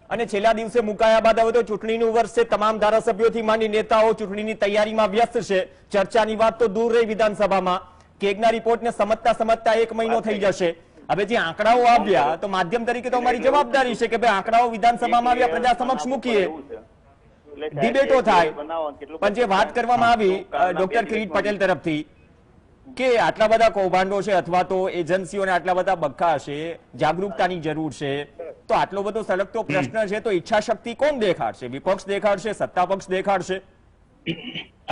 અને છેલ્લા દિવસે મુકાયા બાદ હવે તો ચૂંટણીનું વર્ષ છે, તમામ ધારાસભ્યોથી માંડી નેતાઓ ચૂંટણીની તૈયારીમાં વ્યસ્ત છે. ચર્ચાની વાત તો દૂર રહી વિધાનસભામાં. કેગના રિપોર્ટને સમજતા 1 મહિનો થઈ જશે. હવે જે આંકડાઓ આવ્યા, તો માધ્યમ તરીકે તો અમારી જવાબદારી છે કે ભાઈ આંકડાઓ વિધાનસભામાં આવ્યા, પ્રજા સમક્ષ મૂકીએ, ડિબેટો થાય. પણ જે વાત કરવામાં આવી ડોક્ટર કિરીટ પટેલ તરફથી કે આટલા બધા કૌભાંડો છે અથવા તો એજન્સીઓને આટલા બધા બખ્ખા છે, જાગૃતતાની જરૂર છે, તો આટલો બધો સળગતો પ્રશ્ન છે, તો ઈચ્છા શક્તિ કોણ દેખાડશે? વિપક્ષ દેખાડશે, સત્તા પક્ષ દેખાડશે?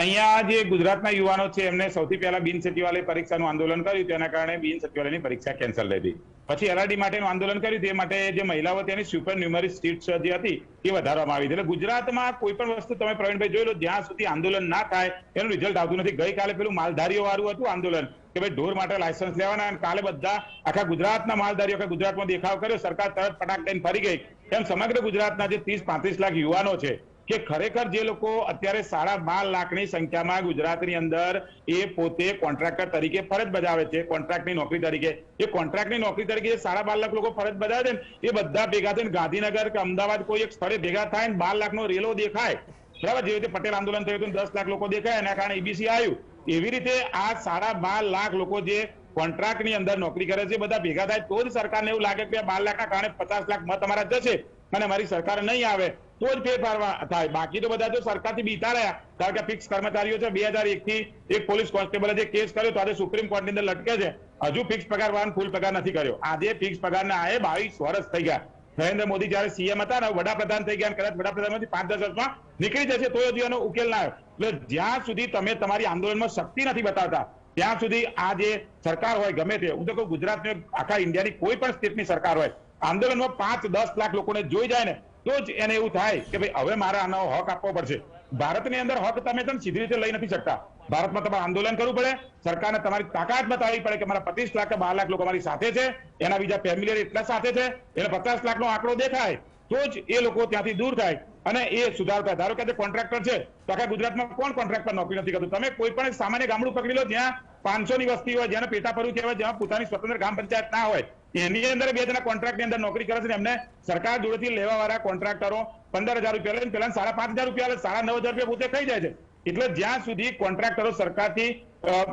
અહીંયા જે ગુજરાતના યુવાનો છે એમને સૌથી પહેલા બિન સચિવાલય પરીક્ષાનું આંદોલન કર્યું, તેના કારણે બિન સચિવાલયની પરીક્ષા કેન્સલ થઈ હતી. પછી LRD માટેનું આંદોલન કર્યું, તે માટે જે મહિલાઓ તેની સુપર ન્યુમેરી સીટ્સ જે હતી એ વધારવામાં આવી. એટલે ગુજરાતમાં કોઈ પણ વસ્તુ તમે પ્રવીણભાઈ જોઈ લો, જ્યાં સુધી આંદોલન ના થાય એનું રિઝલ્ટ આવતું નથી. ગઈકાલે પેલું માલધારીઓ વાળું હતું આંદોલન કે ભાઈ ઢોર માટે લાયસન્સ લેવાના, અને કાલે બધા આખા ગુજરાતના માલધારીઓ આખા ગુજરાતમાં દેખાવ કર્યો, સરકાર તરત પટાક દઈને ફરી ગઈ. એમ સમગ્ર ગુજરાતના જે 30-35 લાખ યુવાનો છે કે ખરેખર જે લોકો અત્યારે 12.5 લાખની સંખ્યામાં ગુજરાતની અંદર એ પોતે કોન્ટ્રાક્ટર તરીકે ફરજ બજાવે છે, કોન્ટ્રાક્ટની નોકરી તરીકે, એ કોન્ટ્રાક્ટની નોકરી તરીકે 12.5 લાખ લોકો ફરજ બજાવે છે, એ બધા ભેગા થઈને ગાંધીનગર કે અમદાવાદ કોઈ એક સ્થળે ભેગા થાય ને 12 લાખનો રેલો દેખાય, બરાબર, જેવી રીતે પટેલ આંદોલન થયું હતું 10 લાખ લોકો દેખાય, એના કારણે ઈબીસી આવ્યું, એવી રીતે આ 12.5 લાખ લોકો જે કોન્ટ્રાક્ટની અંદર નોકરી કરે છે બધા ભેગા થાય તો જ સરકારને એવું લાગે કે 12 લાખના કારણે 50 લાખ મત અમારા જશે અને અમારી સરકાર નહીં આવે તો જ ફેરફાર થાય. બાકી તો બધા જો સરકારથી બીતા રહ્યા, કારણ કે ફિક્સ કર્મચારીઓ છે, 2001 થી એક પોલીસ કોન્સ્ટેબલે જે કેસ કર્યો તો આજે સુપ્રીમ કોર્ટની અંદર લટકે છે, હજુ ફિક્સ પગાર વાળાને ફૂલ પગાર નથી કર્યો. આજે ફિક્સ પગારના આ 22 વર્ષ થઈ ગયા. નરેન્દ્ર મોદી જયારે સીએમ હતા ને વડાપ્રધાન થઈ ગયા, કદાચ વડાપ્રધાનમાંથી 5-10 વર્ષમાં નીકળી જશે તો હજુ એનો ઉકેલ ના આવ્યો. એટલે જ્યાં સુધી તમે તમારી આંદોલનમાં શક્તિ નથી બતાવતા ત્યાં સુધી આ જે સરકાર હોય ગમે તે, હું તો કહું ગુજરાતની આખા ઇન્ડિયાની કોઈ પણ સ્ટેટની સરકાર હોય, આંદોલનમાં 5-10 લાખ લોકોને જોઈ જાય ને તો જ એને એવું થાય કે ભાઈ હવે મારે આનો હક આપવો પડશે. ભારતની અંદર હક તમે સીધી રીતે લઈ નથી શકતા. ભારતમાં તમારે આંદોલન કરવું પડે, સરકારને તમારી તાકાત બતાવવી પડે કે મારા 25 લાખ કે 12 લાખ લોકો મારી સાથે છે, એના બીજા ફેમિલી એટલા સાથે છે, એને 50 લાખનો આંકડો દેખાય તો જ એ લોકો ત્યાંથી દૂર થાય અને એ સુધાર થાય. ધારો કે કોન્ટ્રાક્ટર છે તો આખા ગુજરાતમાં કોણ કોન્ટ્રાક્ટ પર નોકરી નથી કરતું? તમે કોઈ પણ સામાન્ય ગામડું પકડી લો જ્યાં 500 ની વસ્તી હોય, જ્યાં પેટા ફરું કહેવાય, જ્યાં પોતાની સ્વતંત્ર ગ્રામ પંચાયત ના હોય, એની અંદર 2 જણા કોન્ટ્રાક્ટની અંદર નોકરી કરે છે, એમને સરકાર જોડેથી લેવા વાળા કોન્ટ્રાક્ટરો 15,000 રૂપિયા લે, પેલા 5,500 રૂપિયા લે, 9,500 રૂપિયા પોતે ખાઈ જાય છે. એટલે જ્યાં સુધી કોન્ટ્રાક્ટરો સરકારથી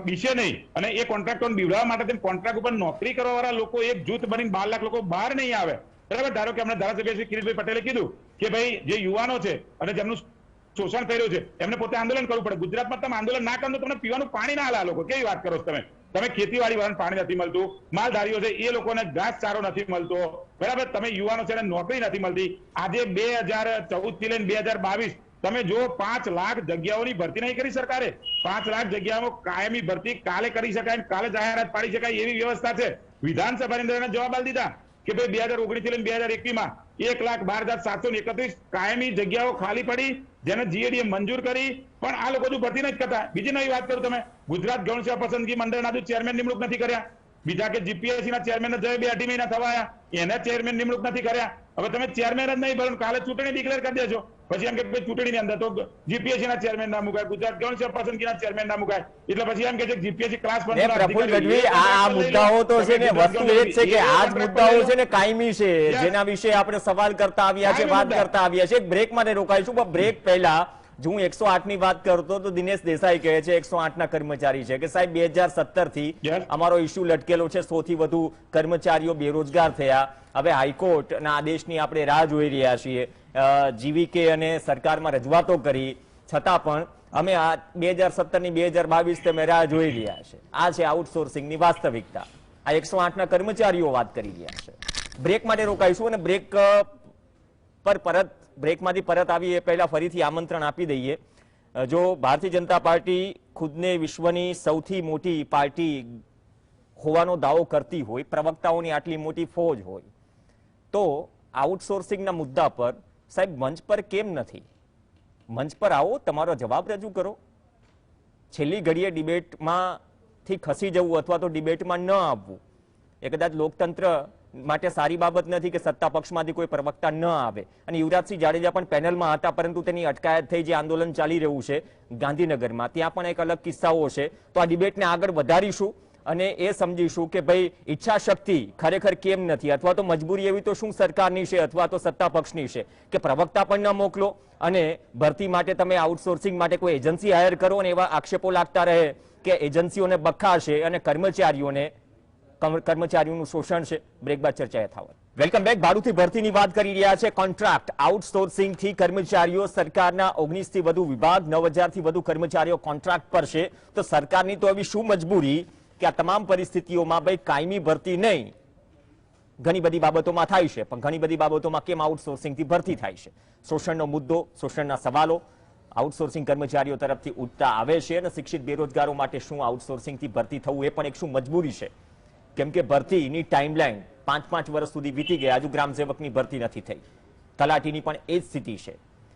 બીશે નહીં અને એ કોન્ટ્રાક્ટરોને બીવડાવવા માટે કોન્ટ્રાક્ટ ઉપર નોકરી કરવા વાળા લોકો એક જૂથ બનીને 12 લાખ લોકો બહાર નહીં આવે, બરાબર. ધારો કે હમણાં ધારાસભ્ય શ્રી કિરીટભાઈ પટેલે કીધું કે ભાઈ જે યુવાનો છે અને જેમનું શોષણ થઈ રહ્યું છે એમને પોતે આંદોલન કરવું પડે. ગુજરાતમાં તમે આંદોલન ના કરો તો તમને પીવાનું પાણી ના હાલે. લોકો કેવી વાત કરો છો તમે ખેતીવાડી વાળાને પાણી નથી મળતું, માલધારીઓ છે એ લોકોને ઘાસ ચારો નથી મળતો, બરાબર. તમે યુવાનો છે એને નોકરી નથી મળતી. આજે 2014 થી લઈને 2022 તમે જો 5 લાખ જગ્યાઓની ભરતી નહીં કરી સરકારે. 5 લાખ જગ્યાઓ કાયમી ભરતી કાલે કરી શકાય, કાલે જાહેરાત પાડી શકાય એવી વ્યવસ્થા છે. વિધાનસભાની અંદર એને જવાબ આપી દીધા કે ભાઈ 2019 થી લઈને 2021 માં 1,12,731 કાયમી જગ્યાઓ ખાલી પડી જેને જીએડીએ મંજૂર કરી, પણ આ લોકો ભરતી નથી કરતા. બીજી નવી વાત કરું, તમે ગુજરાત ગૌણ સેવા પસંદગી મંડળના ચેરમેન નિમણૂક નથી કર્યા. બીજા કે જીપીએસસી ના ચેરમેન 2-2.5 મહિના થવાયા, એને ચેરમેન નિમણૂક નથી કર્યા. હવે તમે ચેરમેન જ નહીં ભરો, કાલે ચૂંટણી ડિક્લેર કરી દેજો, પછી એમ કે ચૂંટણીની અંદર તો જીપીએસસી ના ચેરમેન ના મુકાય, ગુજરાત ગૌણ સેવા પસંદગીના ચેરમેન ના મુકાય, એટલે પછી એમ કે છે જીપીએસસી ક્લાસ પ્રફુલ્લ ગઢવી, આ મુદ્દાઓ તો છે ને, વસ્તુ એ જ છે કે આ જ મુદ્દાઓ છે ને કાયમી છે, જેના વિશે આપણે સવાલ કરતા આવ્યા છે, વાત કરતા આવ્યા છે. બ્રેક માટે રોકાઈશું, પણ બ્રેક પહેલા જો હું 108 ની વાત કરતો તો દિનેશ દેસાઈ કહે છે 108 ના કર્મચારી છે કે સાહેબ 2017 થી અમારો ઇસ્યુ લટકેલો છે, 100 થી વધુ કર્મચારીઓ બેરોજગાર થયા. હવે હાઈકોર્ટના આદેશની આપણે રાહ જોઈ રહ્યા છીએ. જીવીકે અને સરકારમાં રજૂઆતો કરી છતાં પણ અમે આ 2017 ની 2022 તમે રાહ જોઈ રહ્યા છે. આ છે આઉટસોર્સિંગની વાસ્તવિકતા. આ 108 ના કર્મચારીઓ વાત કરી રહ્યા છે. બ્રેક માટે રોકાઈશું અને બ્રેક પર બ્રેકમાંથી પરત આવી એ પહેલા ફરીથી આમંત્રણ આપી દઈએ. જો ભારતીય જનતા પાર્ટી ખુદને વિશ્વની સૌથી મોટી પાર્ટી હોવાનો દાવો કરતી હોય, પ્રવક્તાઓની આટલી મોટી ફોજ હોય, તો આઉટસોર્સિંગના મુદ્દા પર સાહેબ મંચ પર કેમ નથી? મંચ પર આવો, તમારો જવાબ રજૂ કરો. છેલ્લી ઘડીએ ડિબેટમાંથી ખસી જવું અથવા તો ડિબેટમાં ન આવવું એ કદાચ લોકતંત્ર માટે સારી બાબત નથી કે સત્તા પક્ષમાંથી કોઈ પ્રવક્તા ન આવે. અને યુવરાજસિંહ જાડેજા પણ પેનલમાં હતા, પરંતુ તેની અટકાયત થઈ. જે આંદોલન ચાલી રહ્યું છે ગાંધીનગરમાં, ત્યાં પણ એક અલગ કિસ્સાઓ છે. તો આ ડિબેટને આગળ વધારીશું અને એ સમજીશું કે ભાઈ ઈચ્છા શક્તિ ખરેખર કેમ નથી, અથવા તો મજબૂરી એવી તો શું સરકારની છે અથવા તો સત્તા પક્ષની છે કે પ્રવક્તા પણ ન મોકલો અને ભરતી માટે તમે આઉટસોર્સિંગ માટે કોઈ એજન્સી હાયર કરો અને એવા આક્ષેપો લાગતા રહે કે એજન્સીઓને બખાશે અને કર્મચારીઓનું શોષણ છે. બ્રેક બાદ ચર્ચા યથાવત. Welcome back. ભાડુથી ભરતીની વાત કરી રહ્યા છે. કોન્ટ્રાક્ટ આઉટસોર્સિંગ થી કર્મચારીઓ, સરકારના 19 થી વધુ વિભાગ, 9,000 થી વધુ કર્મચારીઓ કોન્ટ્રાક્ટ પર છે. તો સરકારની તો એવી શું મજબૂરી કે આ તમામ પરિસ્થિતિઓમાં ભાઈ કાયમી ભરતી નહીં, ઘણી બધી બાબતોમાં થાય છે, પણ ઘણી બધી બાબતોમાં કેમ આઉટસોર્સિંગ થી ભરતી થાય છે? શોષણનો મુદ્દો, શોષણના સવાલો આઉટસોર્સિંગ કર્મચારીઓ તરફથી ઉઠતા આવે છે. અને શિક્ષિત બેરોજગારો માટે શું આઉટસોર્સિંગ થી ભરતી થવું એ પણ એક શું મજબૂરી છે? કેમ કે ભરતીની ટાઈમલાઈન 5-5 વર્ષ સુધી વીતી ગયા, હજુ ગ્રામ સેવકની ભરતી નથી થઈ. તલાટીની પણ એ જ સ્થિતિ છે.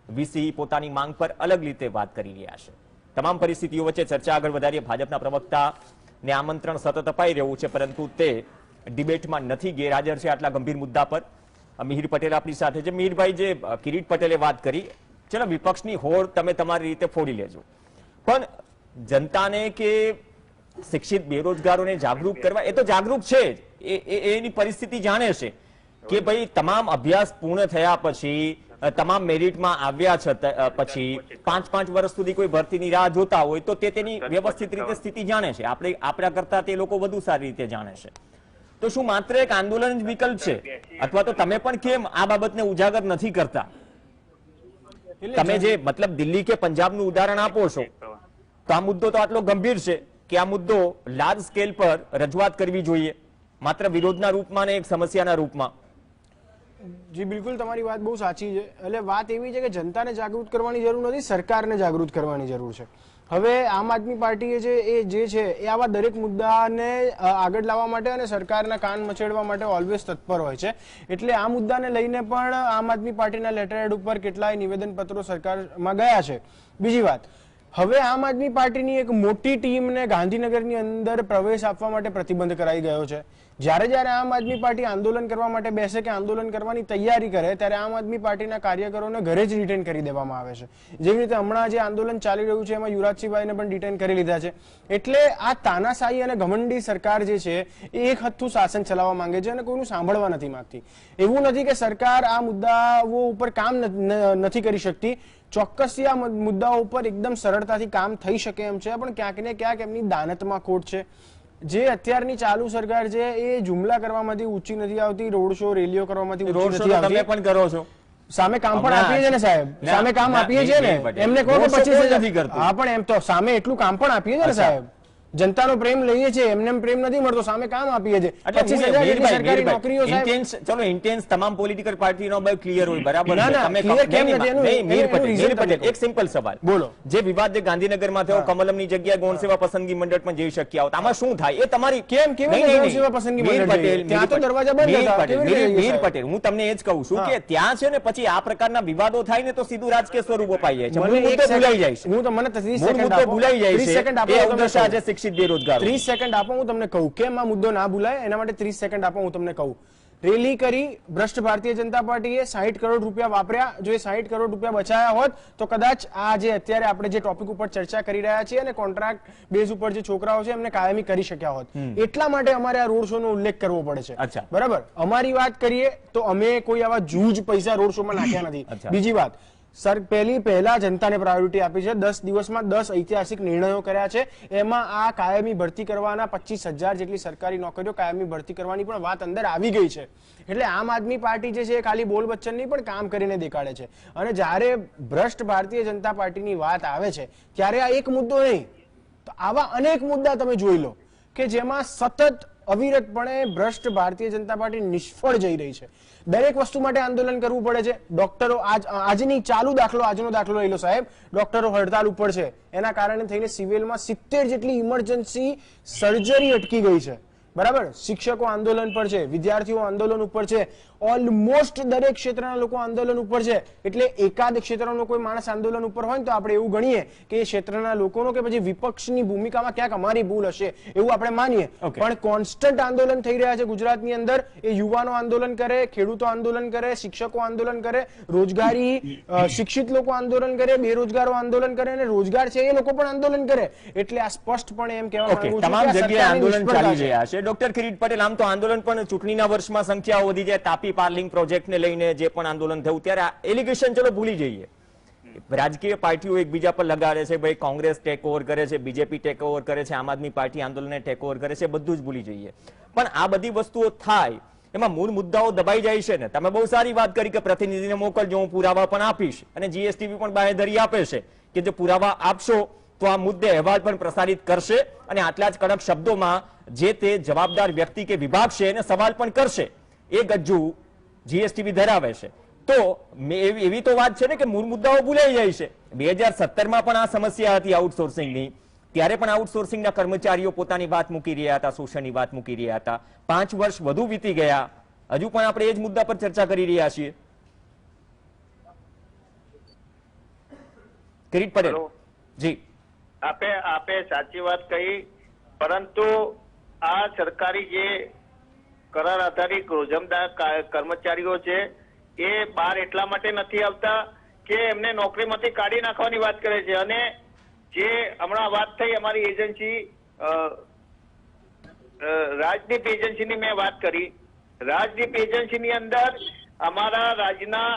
વીસી પોતાની માંગ પર અલગ રીતે વાત કરી રહ્યા છે. તમામ પરિસ્થિતિઓ વચ્ચે ચર્ચા આગળ વધારીએ. ભાજપના પ્રવક્તાને આમંત્રણ સતત અપાઈ રહ્યું છે, પરંતુ તે ડિબેટમાં નથી ગેરહાજર છે આટલા ગંભીર મુદ્દા પર. મિહિર પટેલ આપણી સાથે છે. મિહિરભાઈ, જે કિરીટ પટેલે વાત કરી ચલો વિપક્ષની હોડ તમે તમારી રીતે ફોડી લેજો, પણ જનતાને કે શિક્ષિત બેરોજગારોને જાગૃત કરવા, એ તો જાગૃત છે જ, એની પરિસ્થિતિ જાણે છે કે ભાઈ તમામ અભ્યાસ પૂર્ણ થયા પછી, તમામ મેરિટમાં આવ્યા પછી 5-5 વર્ષ સુધી કોઈ ભરતીની રાહ જોતા હોય તો તેની વ્યવસ્થિત રીતે સ્થિતિ જાણે છે. આપણા કરતા તે લોકો વધુ સારી રીતે જાણે છે. તો શું માત્ર એક આંદોલન જ વિકલ્પ છે, અથવા તો તમે પણ કેમ આ બાબતને ઉજાગર નથી કરતા? તમે જે મતલબ દિલ્હી કે પંજાબનું ઉદાહરણ આપો છો, તો આ મુદ્દો તો આટલો ગંભીર છે કે આ મુદ્દો લાર્જ સ્કેલ પર રજૂઆત કરવી જોઈએ, માત્ર વિરોધના રૂપમાં ને એક સમસ્યાના રૂપમાં. જી બિલકુલ, તમારી વાત બહુ સાચી છે. એટલે વાત એવી છે કે જનતાને જાગૃત કરવાની જરૂર નથી, સરકારને જાગૃત કરવાની જરૂર છે. હવે આમ આદમી પાર્ટીએ જે છે એ આવા દરેક મુદ્દાને આગળ લાવવા માટે અને સરકારના કાન મચેડવા માટે ઓલવેઝ તત્પર હોય છે. એટલે આ મુદ્દાને લઈને પણ આમ આદમી પાર્ટીના લેટરહેડ ઉપર કેટલાય નિવેદનપત્રો સરકારમાં ગયા છે. બીજી વાત, હવે આમ આદમી પાર્ટીની એક મોટી ટીમને ગાંધીનગરની અંદર પ્રવેશ આપવા માટે પ્રતિબંધ કરાઈ ગયો છે. જ્યારે આમ આદમી પાર્ટી આંદોલન કરવા માટે બેસે કે આંદોલન કરવાની તૈયારી કરે ત્યારે આમ આદમી પાર્ટીના કાર્યકરોને ઘરે જ ડિટેન કરી દેવામાં આવે છે. જેવી રીતે હમણાં જે આંદોલન ચાલી રહ્યું છે એમાં યુવરાજસિંહભાઈને પણ ડિટેન કરી લીધા છે. એટલે આ તાનાશાહી અને ઘમંડી સરકાર જે છે એ એક હદથી શાસન ચલાવવા માંગે છે અને કોઈનું સાંભળવા નથી માંગતી. એવું નથી કે સરકાર આ મુદ્દાઓ ઉપર કામ નથી કરી શકતી, ચોક્કસથી આ મુદ્દાઓ ઉપર એકદમ સરળતાથી કામ થઈ શકે એમ છે, પણ ક્યાંક ને ક્યાંક એમની દાનતમાં ખોટ છે. જે અત્યારની ચાલુ સરકાર છે એ જુમલા કરવામાંથી ઊંચી નથી આવતી, રોડ શો રેલીઓ કરવામાંથી ઊંચી નથી આવતી. તમે પણ કરો છો, સામે કામ પણ આપીએ છીએ ને સાહેબ, સામે કામ આપીએ છીએ ને, એમને કહો કે 25,000 હા, પણ એમ તો સામે એટલું કામ પણ આપીએ છીએ ને સાહેબ, જનતાનો પ્રેમ લઈએ છીએ, એમને પ્રેમ નથી મળતો, સામે કામ આપીએ છીએ. 25,000 જેટલી સરકારી નોકરીઓ સાહેબ. ચલો ઇન્ટેન્સ તમામ પોલિટિકલ પાર્ટીનો બહુ ક્લિયર હોય, બરાબર ના, ના, તમે clear કેમ નથી? મીર reason પટેલ એક સિમ્પલ સવાલ, બોલો. જે વિવાદ જે ગાંધીનગરમાં થયો, કમલમની જગ્યાએ ગૌણ સેવા પસંદગી મંડળ પણ જઈ શક્યા હોત, આમાં શું થાય? એ તમારી કેમ ગૌણ સેવા પસંદગી મંડળ જઈએ? ત્યાં તો દરવાજા બંધ હતા. કેવી રીતે જઈએ મીર પટેલ, હું તમને એ જ કહું છું કે ત્યાં છે ને પછી આ પ્રકારના વિવાદો થાય ને તો સીધું રાજકીય સ્વરૂપ અપાઈ જાય છે, મૂળ મુદ્દો ભૂલાઈ જાય છે. હું તો મને 30 મૂળ સેકન્ડ મુદ્દો ભૂલાઈ જાય 30 સેકન્ડ છે. આપો એ અવદશા છે શિક્ષિત બેરોજગાર. 30 સેકન્ડ આપો, હું તમને કહું કેમ આ મુદ્દો ના ભૂલાય એના માટે 30 સેકન્ડ આપો, હું તમને કહું. રેલી કરી ભ્રષ્ટ ભારતીય જનતા પાર્ટીએ 60 કરોડ રૂપિયા વાપર્યા. જો એ 60 કરોડ રૂપિયા બચાયા હોત તો કદાચ આ જે અત્યારે આપણે જે ટોપિક ઉપર ચર્ચા કરી રહ્યા છીએ અને કોન્ટ્રાક્ટ બેઝ ઉપર જે છોકરાઓ છે એમને કાયમી કરી શક્યા હોત. એટલા માટે અમારે આ રોડ શો નો ઉલ્લેખ કરવો પડે છે. બરાબર, અમારી વાત કરીએ તો અમે કોઈ આવા જૂજ પૈસા રોડ શો માં નાખ્યા નથી. બીજી વાત, સર પહેલા જનતાને પ્રાયોરિટી આપી છે. 10 દિવસમાં 10 ઐતિહાસિક નિર્ણયો કર્યા છે. એમાં આ કાયમી ભરતી કરવાના 25,000 જેટલી સરકારી નોકરીઓ કાયમી ભરતી કરવાની પણ વાત અંદર આવી ગઈ છે. એટલે આમ આદમી પાર્ટી જે છે એ ખાલી બોલ બચ્ચન નહીં પણ કામ કરીને દેખાડે છે. અને જ્યારે ભ્રષ્ટ ભારતીય જનતા પાર્ટીની વાત આવે છે ત્યારે આ એક મુદ્દો નહીં, તો આવા અનેક મુદ્દા તમે જોઈ લો કે જેમાં સતત અવિરતપણે ભ્રષ્ટ ભારતીય જનતા પાર્ટી નિષ્ફળ જઈ રહી છે. દરેક વસ્તુ માટે આંદોલન કરવું પડે છે. ડોક્ટરો આજની આજનો દાખલો લઈ લો સાહેબ, ડોક્ટરો હડતાલ ઉપર છે, એના કારણે થઈને સિવિલમાં 70 જેટલી ઇમરજન્સી સર્જરી અટકી ગઈ છે. બરાબર, શિક્ષકો આંદોલન પર છે, વિદ્યાર્થીઓ આંદોલન ઉપર છે, ઓલમોસ્ટ દરેક ક્ષેત્રના લોકો આંદોલન ઉપર છે. એટલે એકાદ ક્ષેત્રનો કોઈ માણસ આંદોલન ઉપર હોય તો આપણે એવું ગણીએ કે એ ક્ષેત્રના લોકોનો કે પછી વિપક્ષની ભૂમિકામાં ક્યાંક અમારી ભૂલ હશે એવું આપણે માનીએ. પણ કોન્સ્ટન્ટ આંદોલન થઈ રહ્યા છે ગુજરાતની અંદર. એ યુવાનો આંદોલન કરે, ખેડૂતો આંદોલન કરે, શિક્ષકો આંદોલન કરે, રોજગારી શિક્ષિત લોકો આંદોલન કરે, બેરોજગારો આંદોલન કરે અને રોજગાર છે એ લોકો પણ આંદોલન કરે. એટલે આ સ્પષ્ટપણે એમ કહેવા માંગુ છું તમામ કે જગ્યાએ આંદોલન ચાલી રહ્યા છે. ડોક્ટર કિરીટ પટેલ, આમ તો આંદોલન પણ ચૂંટણીના વર્ષમાં સંખ્યાઓ વધી જાય, તાપી પાર્લિંગ પ્રોજેક્ટને લઈને જે પણ આંદોલન થયું ત્યારે એલિગેશન ચલો ભૂલી જઈએ, રાજકીય પાર્ટીઓ એકબીજા પર લગાડે છે, ભાઈ કોંગ્રેસ ટેક ઓવર કરે છે, બીજેપી ટેક ઓવર કરે છે, આમ આદમી પાર્ટી આંદોલનને ટેક ઓવર કરે છે, બધું જ ભૂલી જઈએ. પણ આ બધી વસ્તુઓ થાય એમાં મૂળ મુદ્દાઓ દબાઈ જાય છે ને. તમે બહુ સારી વાત કરી કે પ્રતિનિધિને મોકલજો, હું પુરાવા પણ આપીશ, અને જીએસટીવી પણ બાંહેધરી આપે છે કે જો પુરાવા આપશો તો આ મુદ્દે અહેવાલ પણ પ્રસારિત કરશે અને આટલા જ કડક શબ્દોમાં જે તે જવાબદાર વ્યક્તિ કે વિભાગ છે એને સવાલ પણ કરશે. એ ગજ્જુ જીએસટીવી ધરાવે છે. તો એવી તો વાત છે ને કે મૂળ મુદ્દાઓ ભૂલાઈ જાય છે. 2017માં પણ આ સમસ્યા હતી આઉટસોર્સિંગની, ત્યારે પણ આઉટસોર્સિંગના કર્મચારીઓ પોતાની વાત મૂકી રહ્યા હતા, શોષણની વાત મૂકી રહ્યા હતા. 5 વર્ષ વધુ વીતી ગયા, હજુ પણ આપણે એ જ મુદ્દા પર ચર્ચા કરી રહ્યા છીએ. કિરીટ પટેલ જી, આપે સાચી વાત કહી, પરંતુ આ સરકારી જે કરાર આધારિત રોજમદાર કર્મચારીઓ છે એ બહાર એટલા માટે નથી આવતા કે એમને નોકરીમાંથી કાઢી નાખવાની વાત કરે છે. અને જે હમણાં વાત થઈ અમારી એજન્સી રાજદીપ એજન્સીની મેં વાત કરી. રાજદીપ એજન્સીની અંદર અમારા રાજ્યના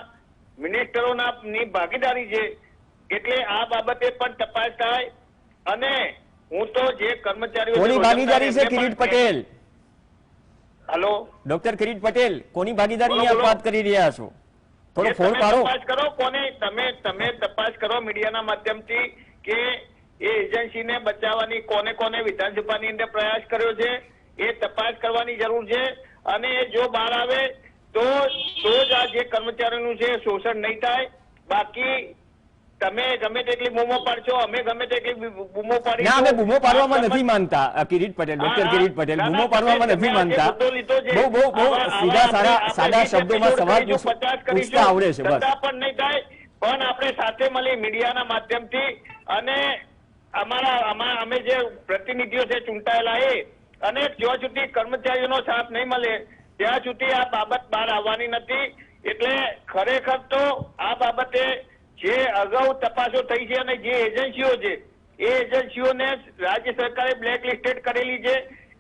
મિનિસ્ટરોની ભાગીદારી છે. એટલે આ બાબતે પણ તપાસ થાય. અને હું તો જે કર્મચારીઓ કોની ભાગીદારી છે કિરીટ પટેલ? હેલો ડોક્ટર કિરીટ પટેલ, કોની ભાગીદારીની આપ બોલો. વાત કરી રહ્યા છો? થોડો એ ફોન તમે પાડો. તપાસ કરો કોને તમે તપાસ કરો મીડિયાના માધ્યમથી કે એ એજન્સીને બચાવવાની કોને કોને વિધાનસભાની અંદર પ્રયાસ કર્યો છે એ તપાસ કરવાની જરૂર છે. અને જો બહાર આવે તો જ આ જે કર્મચારીઓનું છે શોષણ નહીં થાય. બાકી તમે ગમે તેટલી બૂમો પાડશો, અમે ગમે તેટલી બૂમો પાડી, ના, અમે બૂમો પાડવામાં નથી માનતા કિરીટ પટેલ, ડોક્ટર કિરીટ પટેલ બૂમો પાડવામાં નથી માનતા. બહુ સીધા સાદા શબ્દોમાં સવાલ પૂછતા આવડે છે બસ. પણ નહીં થાય. પણ આપણે સાથે મળી મીડિયાના માધ્યમથી અને અમે જે પ્રતિનિધિઓ છે ચૂંટાયેલા અને જ્યાં સુધી કર્મચારીઓનો સાથ નહીં મળે ત્યાં સુધી આ બાબત બહાર આવવાની નથી. એટલે ખરેખર તો આ બાબતે જે અગાઉ તપાસો થઈ છે અને જે એજન્સીઓ છે એ એજન્સીઓને રાજ્ય સરકારે બ્લેક લિસ્ટેડ કરેલી છે.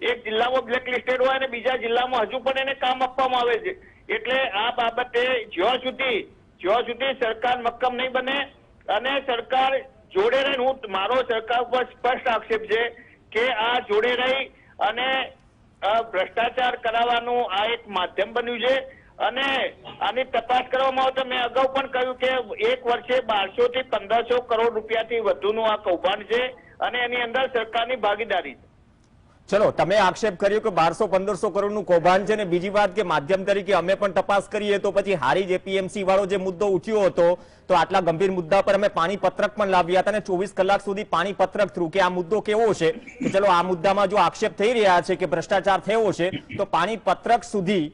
એક જિલ્લામાં બ્લેક લિસ્ટેડ હોય અને બીજા જિલ્લામાં હજુ પણ એને કામ આપવામાં આવે છે. એટલે આ બાબતે જ્યાં સુધી સરકાર મક્કમ નહીં બને અને સરકાર જોડે રહી, મારો સરકાર ઉપર સ્પષ્ટ આક્ષેપ છે કે આ જોડે રહી અને ભ્રષ્ટાચાર કરાવવાનું આ એક માધ્યમ બન્યું છે. અને આની તપાસ કરવામાં આવે તો મેં અગાઉ પણ કહ્યું કે એક વર્ષે 1200 થી 1500 કરોડ રૂપિયાથી વધુનું આ કૌભાંડ છે અને એની અંદર સરકારની ભાગીદારી છે. ચલો, તમે આક્ષેપ કર્યો કે 1200-1500 કરોડનું કૌભાંડ છે ને બીજી વાત કે માધ્યમ તરીકે અમે પણ તપાસ કરીએ તો પછી હારીજ એપીએમસી વાળો જે મુદ્દો ઉઠ્યો હતો તો આટલા ગંભીર મુદ્દા પર અમે પાણી પત્રક પણ લાવ્યા હતા અને 24 કલાક સુધી પાણી પત્રક થ્રુ કે આ મુદ્દો કેવો છે કે ચલો આ મુદ્દામાં જો આક્ષેપ થઈ રહ્યા છે કે ભ્રષ્ટાચાર થયો છે તો પાણી પત્રક સુધી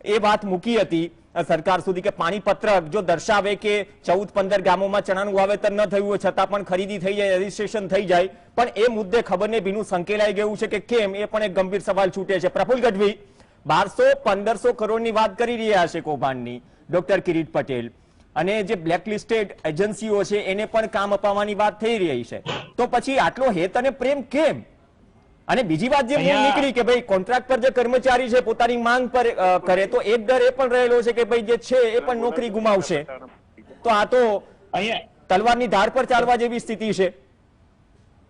એ વાત મૂકી હતી સરકાર સુધી કે પાણી પત્રક જો દર્શાવે કે 14-15 ગામોમાં ચણાનું વાવેતર ન થયું હોય છતાં પણ ખરીદી થઈ જાય, રજીસ્ટ્રેશન થઈ જાય, પણ એ મુદ્દે ખબર ને ભીનું સંકેલાઈ ગયું છે કે કેમ, એ પણ એક ગંભીર સવાલ છૂટે છે. પ્રફુલ ગઢવી 1200-1500 કરોડની વાત કરી રહ્યા છે કૌભાંડની ડોક્ટર કિરીટ પટેલ, અને જે બ્લેકલિસ્ટેડ એજન્સીઓ છે એને પણ કામ અપાવવાની વાત થઈ રહી છે, તો પછી આટલો હેત અને પ્રેમ કેમ? અને બીજી વાત જે મૂળ નીકળી કે ભાઈ કોન્ટ્રાક્ટ પર જે કર્મચારી છે પોતાની માંગ પર કરે તો એક ડર એ પણ રહેલો છે કે ભાઈ જે છે એ પણ નોકરી ગુમાવશે. તો આ તો અહીંયા તલવારની ધાર પર ચાલવા જેવી સ્થિતિ છે.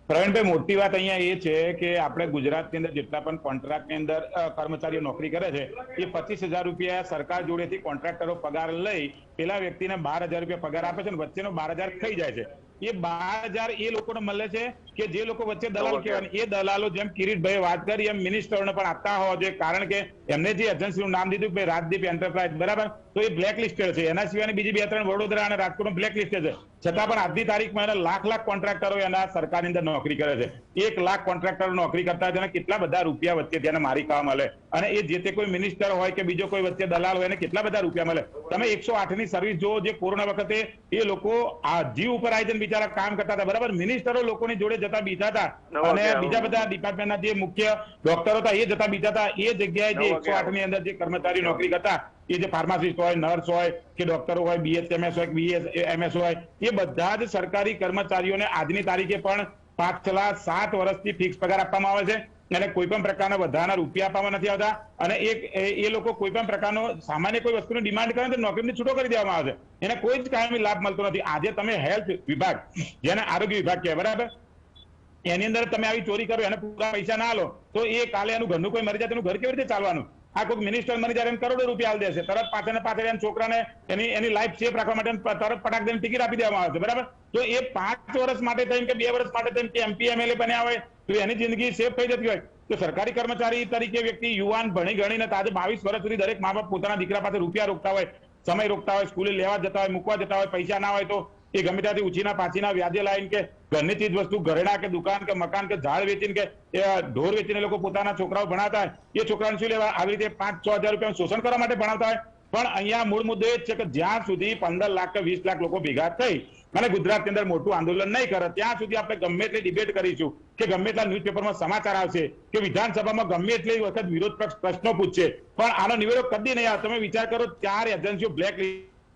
પ્રવીણભાઈ, મોટી વાત અહીંયા એ છે કે આપણે ગુજરાતની અંદર જેટલા પણ કોન્ટ્રાક્ટની અંદર કર્મચારીઓ નોકરી કરે છે એ 25,000 રૂપિયા સરકાર જોડેથી કોન્ટ્રાક્ટરો પગાર લઈ પેલા વ્યક્તિને 12,000 રૂપિયા પગાર આપે છે અને વચ્ચેનો 12,000 થઈ જાય છે. એ 12,000 એ લોકોને મળે છે કે જે લોકો વચ્ચે દલાલ કહેવાય. એ દલાલો જેમ કિરીટભાઈ વાત કરી એમ મિનિસ્ટરોને પણ આપતા હોવા જોઈએ, કારણ કે એમને જે એજન્સીનું નામ દીધું કે રાજદીપ એન્ટરપ્રાઇઝ, બરાબર, તો એ બ્લેક લિસ્ટેડ છે. એના સિવાયની બીજી 2-3 વડોદરા અને રાજકોટ બ્લેક લિસ્ટેડ છે. છતાં પણ આજની તારીખમાં એના લાખ કોન્ટ્રાક્ટરો એના સરકારની અંદર નોકરી કરે છે. 1 લાખ કોન્ટ્રાક્ટરો નોકરી કરતા હોય કેટલા બધા રૂપિયા વચ્ચે તેને મારી ખાવા મળે, અને એ જે તે કોઈ મિનિસ્ટર હોય કે બીજો કોઈ વચ્ચે દલાલ હોય એને કેટલા બધા રૂપિયા મળે. તમે 108 ની સર્વિસ જો જે કોરોના વખતે એ લોકો આ જીવ ઉપર આવી જઈને બિચારા કામ કરતા હતા, બરાબર, મિનિસ્ટરો લોકોની જોડે જતા બીજા હતા અને બીજા બધા ડિપાર્ટમેન્ટના જે મુખ્ય ડોક્ટરો હતા એ જતા બીજા હતા. એ જગ્યાએ જે 108 ની અંદર જે કર્મચારી નોકરી કરતા, એ જે ફાર્માસિસ્ટ હોય, નર્સ હોય કે ડોક્ટરો હોય, BHMS હોય કે BSMS હોય, એ બધા જ સરકારી કર્મચારીઓને આજની તારીખે પણ પાછલા 7 વર્ષથી ફિક્સ પગાર આપવામાં આવે છે અને કોઈ પણ પ્રકારના વધારાના રૂપિયા આપવામાં નથી આવતા. અને એ લોકો કોઈ પણ પ્રકારનો સામાન્ય કોઈ વસ્તુની ડિમાન્ડ કરે તો નોકરીથી છૂટો કરી દેવામાં આવે છે. એને કોઈ જ કાયમી લાભ મળતો નથી. આજે તમે હેલ્થ વિભાગ, જેને આરોગ્ય વિભાગ કહેવાય, બરાબર, એની અંદર તમે આવી ચોરી કરો એને પૂરા પૈસા ના લો તો એ કાલે એનું ઘરનું કોઈ મરી જાય તેનું ઘર કેવી રીતે ચાલવાનું? આ કોઈ મિનિસ્ટર મરી જાય કરોડો રૂપિયા આલ દેશે, તરત પાછળ એમ છોકરાને એની લાઈફ સેફ રાખવા માટે તરત પટાક દઈને ટિકિટ આપી દેવામાં આવે છે, બરાબર. તો એ 5 વર્ષ માટે થઈને કે 2 વર્ષ માટે થઈને કે MP MLA બન્યા હોય તો એની જિંદગી સેફ થઈ જતી હોય. તો સરકારી કર્મચારી તરીકે વ્યક્તિ યુવાન ભણી ગણીને આજે 22 વર્ષ સુધી દરેક મા બાપ પોતાના દીકરા પાસે રૂપિયા રોકતા હોય, સમય રોકતા હોય, સ્કૂલે લેવા જતા હોય, મૂકવા જતા હોય, પૈસા ના હોય તો એ ગમે ત્યાંથી ઉછીના પાછીના વ્યાજે લાવીને કે ઘરની ચીજ વસ્તુ, ઘરેણા કે દુકાન કે મકાન કે ઝાડ વેચીને કે ઢોર વેચીને લોકો પોતાના છોકરાઓ ભણાવતા હોય. એ છોકરાને શું લેવા આવી રીતે 5-6 હજાર રૂપિયા શોષણ કરવા માટે ભણાવતા હોય. પણ અહીંયા મૂળ મુદ્દો એ જ છે કે જ્યાં સુધી 15 લાખ કે 20 લાખ લોકો ભેગા થઈ અને ગુજરાતની અંદર મોટું આંદોલન નહીં કરે ત્યાં સુધી આપણે ગમે એટલી ડિબેટ કરીશું કે ગમે એટલા ન્યૂઝપેપરમાં સમાચાર આવશે કે વિધાનસભામાં ગમે એટલી વખત વિરોધ પક્ષ પ્રશ્નો પૂછશે, પણ આનો નિવેડો કદી નહીં આવે. તમે વિચાર કરો, 4 એજન્સીઓ બ્લેક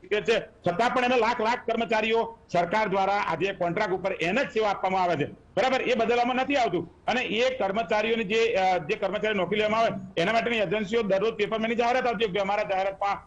સિક્યોર છે, છતાં પણ એને લાખ લાખ કર્મચારીઓ સરકાર દ્વારા આજે કોન્ટ્રાક્ટ ઉપર એને જ સેવા આપવામાં આવે છે, બરાબર. એ બદલવામાં નથી આવતું અને એ કર્મચારીઓની જે કર્મચારી નોકરી લેવામાં આવે એના માટેની એજન્સીઓ દરરોજ પેપરમાં જાહેરાત આવતી હોય કે અમારા જાહેરાતમાં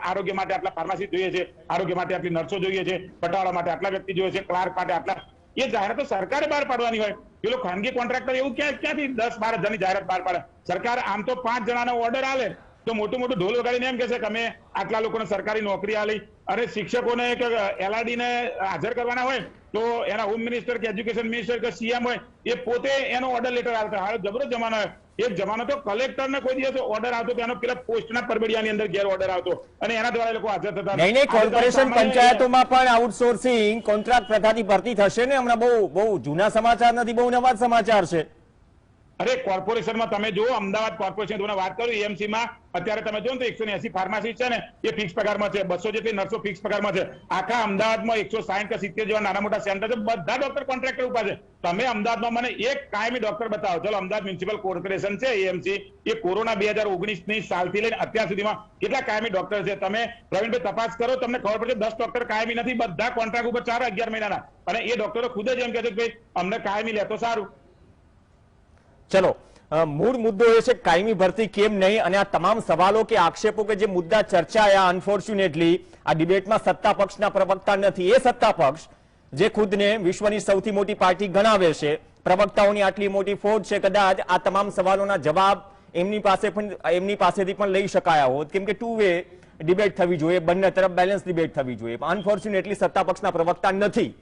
આરોગ્ય માટે આટલા ફાર્માસિસ્ટ જોઈએ છે, આરોગ્ય માટે આટલી નર્સો જોઈએ છે, પટાવાળા માટે આટલા વ્યક્તિ જોઈએ છે, ક્લાર્ક માટે આટલા. એ જાહેરાતો સરકારે બહાર પાડવાની હોય. પેલો ખાનગી કોન્ટ્રાક્ટર એવું ક્યાંથી 10-12 હજારની જાહેરાત બહાર પાડે? સરકાર આમ તો 5 જણાનો ઓર્ડર આલે તો મોટું મોટું ઢોલ વગાડીને એમ કહેશે કે અમે આટલા લોકોને સરકારી નોકરી આલી. અરે શિક્ષકોને કે LRD ને હાજર કરવાના હોય તો એના હોમ મિનિસ્ટર કે એજ્યુકેશન મિનિસ્ટર કે CM હોય એ પોતે એનો ઓર્ડર લેટર આવતા. હાલ જબરો જમાનો હોય. એક જમાનો તો કલેક્ટરને કોઈ દિવસ ઓર્ડર આવતો તો એનો પેલા પોસ્ટના પરબડિયાની અંદર ગેર ઓર્ડર આવતો અને એના દ્વારા એ લોકો હાજર થતા. નહીં, કોર્પોરેશન પંચાયતોમાં પણ આઉટસોર્સિંગ કોન્ટ્રાક્ટ પ્રથાથી ભરતી થશે ને? હમણાં બહુ જૂના સમાચાર નથી, બહુ નવા સમાચાર છે. અરે કોર્પોરેશનમાં તમે જો અમદાવાદ કોર્પોરેશન તમને વાત કરું, EMC માં અત્યારે તમે જો ને તો 180 ફાર્માસિસ્ટ છે ને એ ફિક્સ પગારમાં છે, 200 જેટલી નર્સો ફિક્સ પગારમાં છે. આખા અમદાવાદમાં 160 કે 70 જેવા નાના મોટા સેન્ટર છે, બધા ડોક્ટર કોન્ટ્રાક્ટર ઉપર છે. તમે અમદાવાદમાં મને એક કાયમી ડોક્ટર બતાવો. ચલો અમદાવાદ મ્યુનિસિપલ કોર્પોરેશન છે EMC, એ કોરોના 2019ની સાલથી લઈને અત્યાર સુધીમાં કેટલા કાયમી ડોક્ટર છે તમે પ્રવીણભાઈ તપાસ કરો, તમને ખબર પડશે 10 ડોક્ટર કાયમી નથી, બધા કોન્ટ્રાક્ટ ઉપર 4-11 મહિનાના. અને એ ડોક્ટરો ખુદ જ એમ કહે છે કે ભાઈ અમને કાયમી લે તો સારું. ચલો, મૂળ મુદ્દો એ છે કાયમી ભરતી કેમ નહીં, અને આ તમામ સવાલો કે આક્ષેપો કે જે મુદ્દા ચર્ચાયા અનફોર્ચ્યુનેટલી આ ડિબેટમાં સત્તા પક્ષના પ્રવક્તા નથી. એ સત્તા પક્ષ જે ખુદને વિશ્વની સૌથી મોટી પાર્ટી ગણાવે છે, પ્રવક્તાઓની આટલી મોટી ફોજ છે, કદાચ આ તમામ સવાલોના જવાબ એમની પાસેથી પણ લઈ શકાયા હોત, કેમ કે ટુ વે ડિબેટ થવી જોઈએ, બંને તરફ બેલેન્સ ડિબેટ થવી જોઈએ. અનફોર્ચ્યુનેટલી સત્તા પક્ષના પ્રવક્તા નથી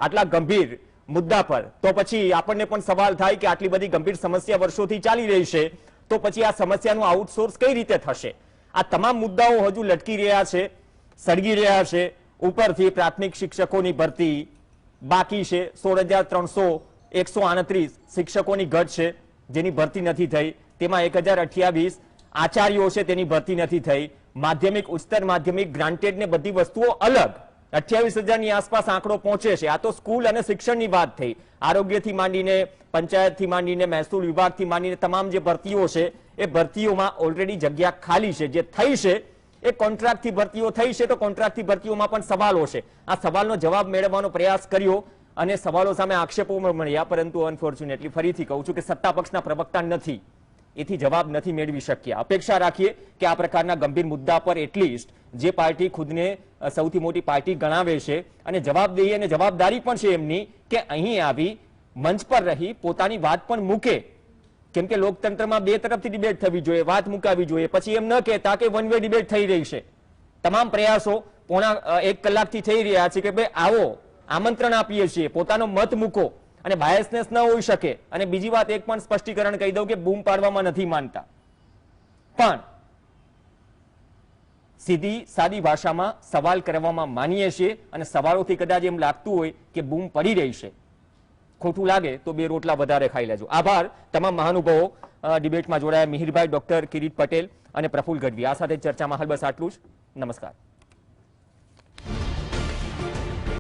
આટલા ગંભીર મુદ્દા પર. તો પછી આપણને પણ સવાલ થાય કે આટલી બધી ગંભીર સમસ્યા વર્ષોથી ચાલી રહી છે, તો પછી આ સમસ્યાનું આઉટસોર્સ કઈ રીતે થશે? આ તમામ મુદ્દાઓ હજુ લટકી રહ્યા છે, સળગી રહ્યા છે. ઉપરથી પ્રાથમિક શિક્ષકોની ભરતી બાકી છે, 16,300 શિક્ષકોની ઘટ છે જેની ભરતી નથી થઈ. તેમાં 1028 આચાર્યો છે તેની ભરતી નથી થઈ. માધ્યમિક, ઉચ્ચતર માધ્યમિક, ગ્રાન્ટેડ ને બધી વસ્તુઓ અલગ 28,000ની આસપાસ આંકડો પહોંચે છે. આ તો સ્કૂલ અને શિક્ષણની વાત થઈ. આરોગ્યથી માંડીને, પંચાયતથી માંડીને, મહેસૂલ વિભાગથી માંડીને તમામ જે ભરતીઓ છે એ ભરતીઓમાં ઓલરેડી જગ્યા ખાલી છે. જે થઈ છે એ કોન્ટ્રાક્ટથી ભરતીઓ થઈ છે, તો કોન્ટ્રાક્ટથી ભરતીઓમાં પણ સવાલો છે. આ સવાલનો જવાબ મેળવવાનો પ્રયાસ કર્યો અને સવાલો સામે આક્ષેપો મળ્યા, પરંતુ અનફોર્ચ્યુનેટલી ફરીથી કહું છું કે સત્તા પક્ષના પ્રવક્તા નથી, એથી જવાબ નથી મેળવી શક્યા. અપેક્ષા રાખીએ કે આ પ્રકારના ગંભીર મુદ્દા પર એટલીસ્ટ જે પાર્ટી ખુદને સૌથી મોટી પાર્ટી ગણાવે છે અને જવાબદેહી અને જવાબદારી પણ છે એમની, કે અહીં આવી મંચ પર રહી પોતાની વાત પણ મૂકે. કેમ કે લોકતંત્રમાં બે તરફથી ડિબેટ થવી જોઈએ, વાત મુકાવી જોઈએ. પછી એમ ન કહેતા કે વન વે ડિબેટ થઈ રહી છે. તમામ પ્રયાસો પોણા 1 કલાકથી થઈ રહ્યા છે કે ભાઈ આવો, આમંત્રણ આપીએ છીએ, પોતાનો મત મૂકો અને બાયસનેસ ન હોઈ શકે. અને બીજી વાત એક પણ સ્પષ્ટીકરણ કહી દઉં કે બૂમ પાડવામાં નથી માનતા, પણ સીધી સાદી ભાષામાં સવાલ કરવામાં માનીએ છીએ. અને સવાલોથી કદાચ એમ લાગતું હોય કે બૂમ પડી રહી છે, ખોટું લાગે તો 2 રોટલા વધારે ખાઈ લેજો. આભાર તમામ મહાનુભાવો ડિબેટમાં જોડાયા, મિહિરભાઈ, ડોક્ટર કિરીટ પટેલ અને પ્રફુલ્લ ગઢવી. આ સાથે ચર્ચામાં હાલ બસ આટલું જ. નમસ્કાર.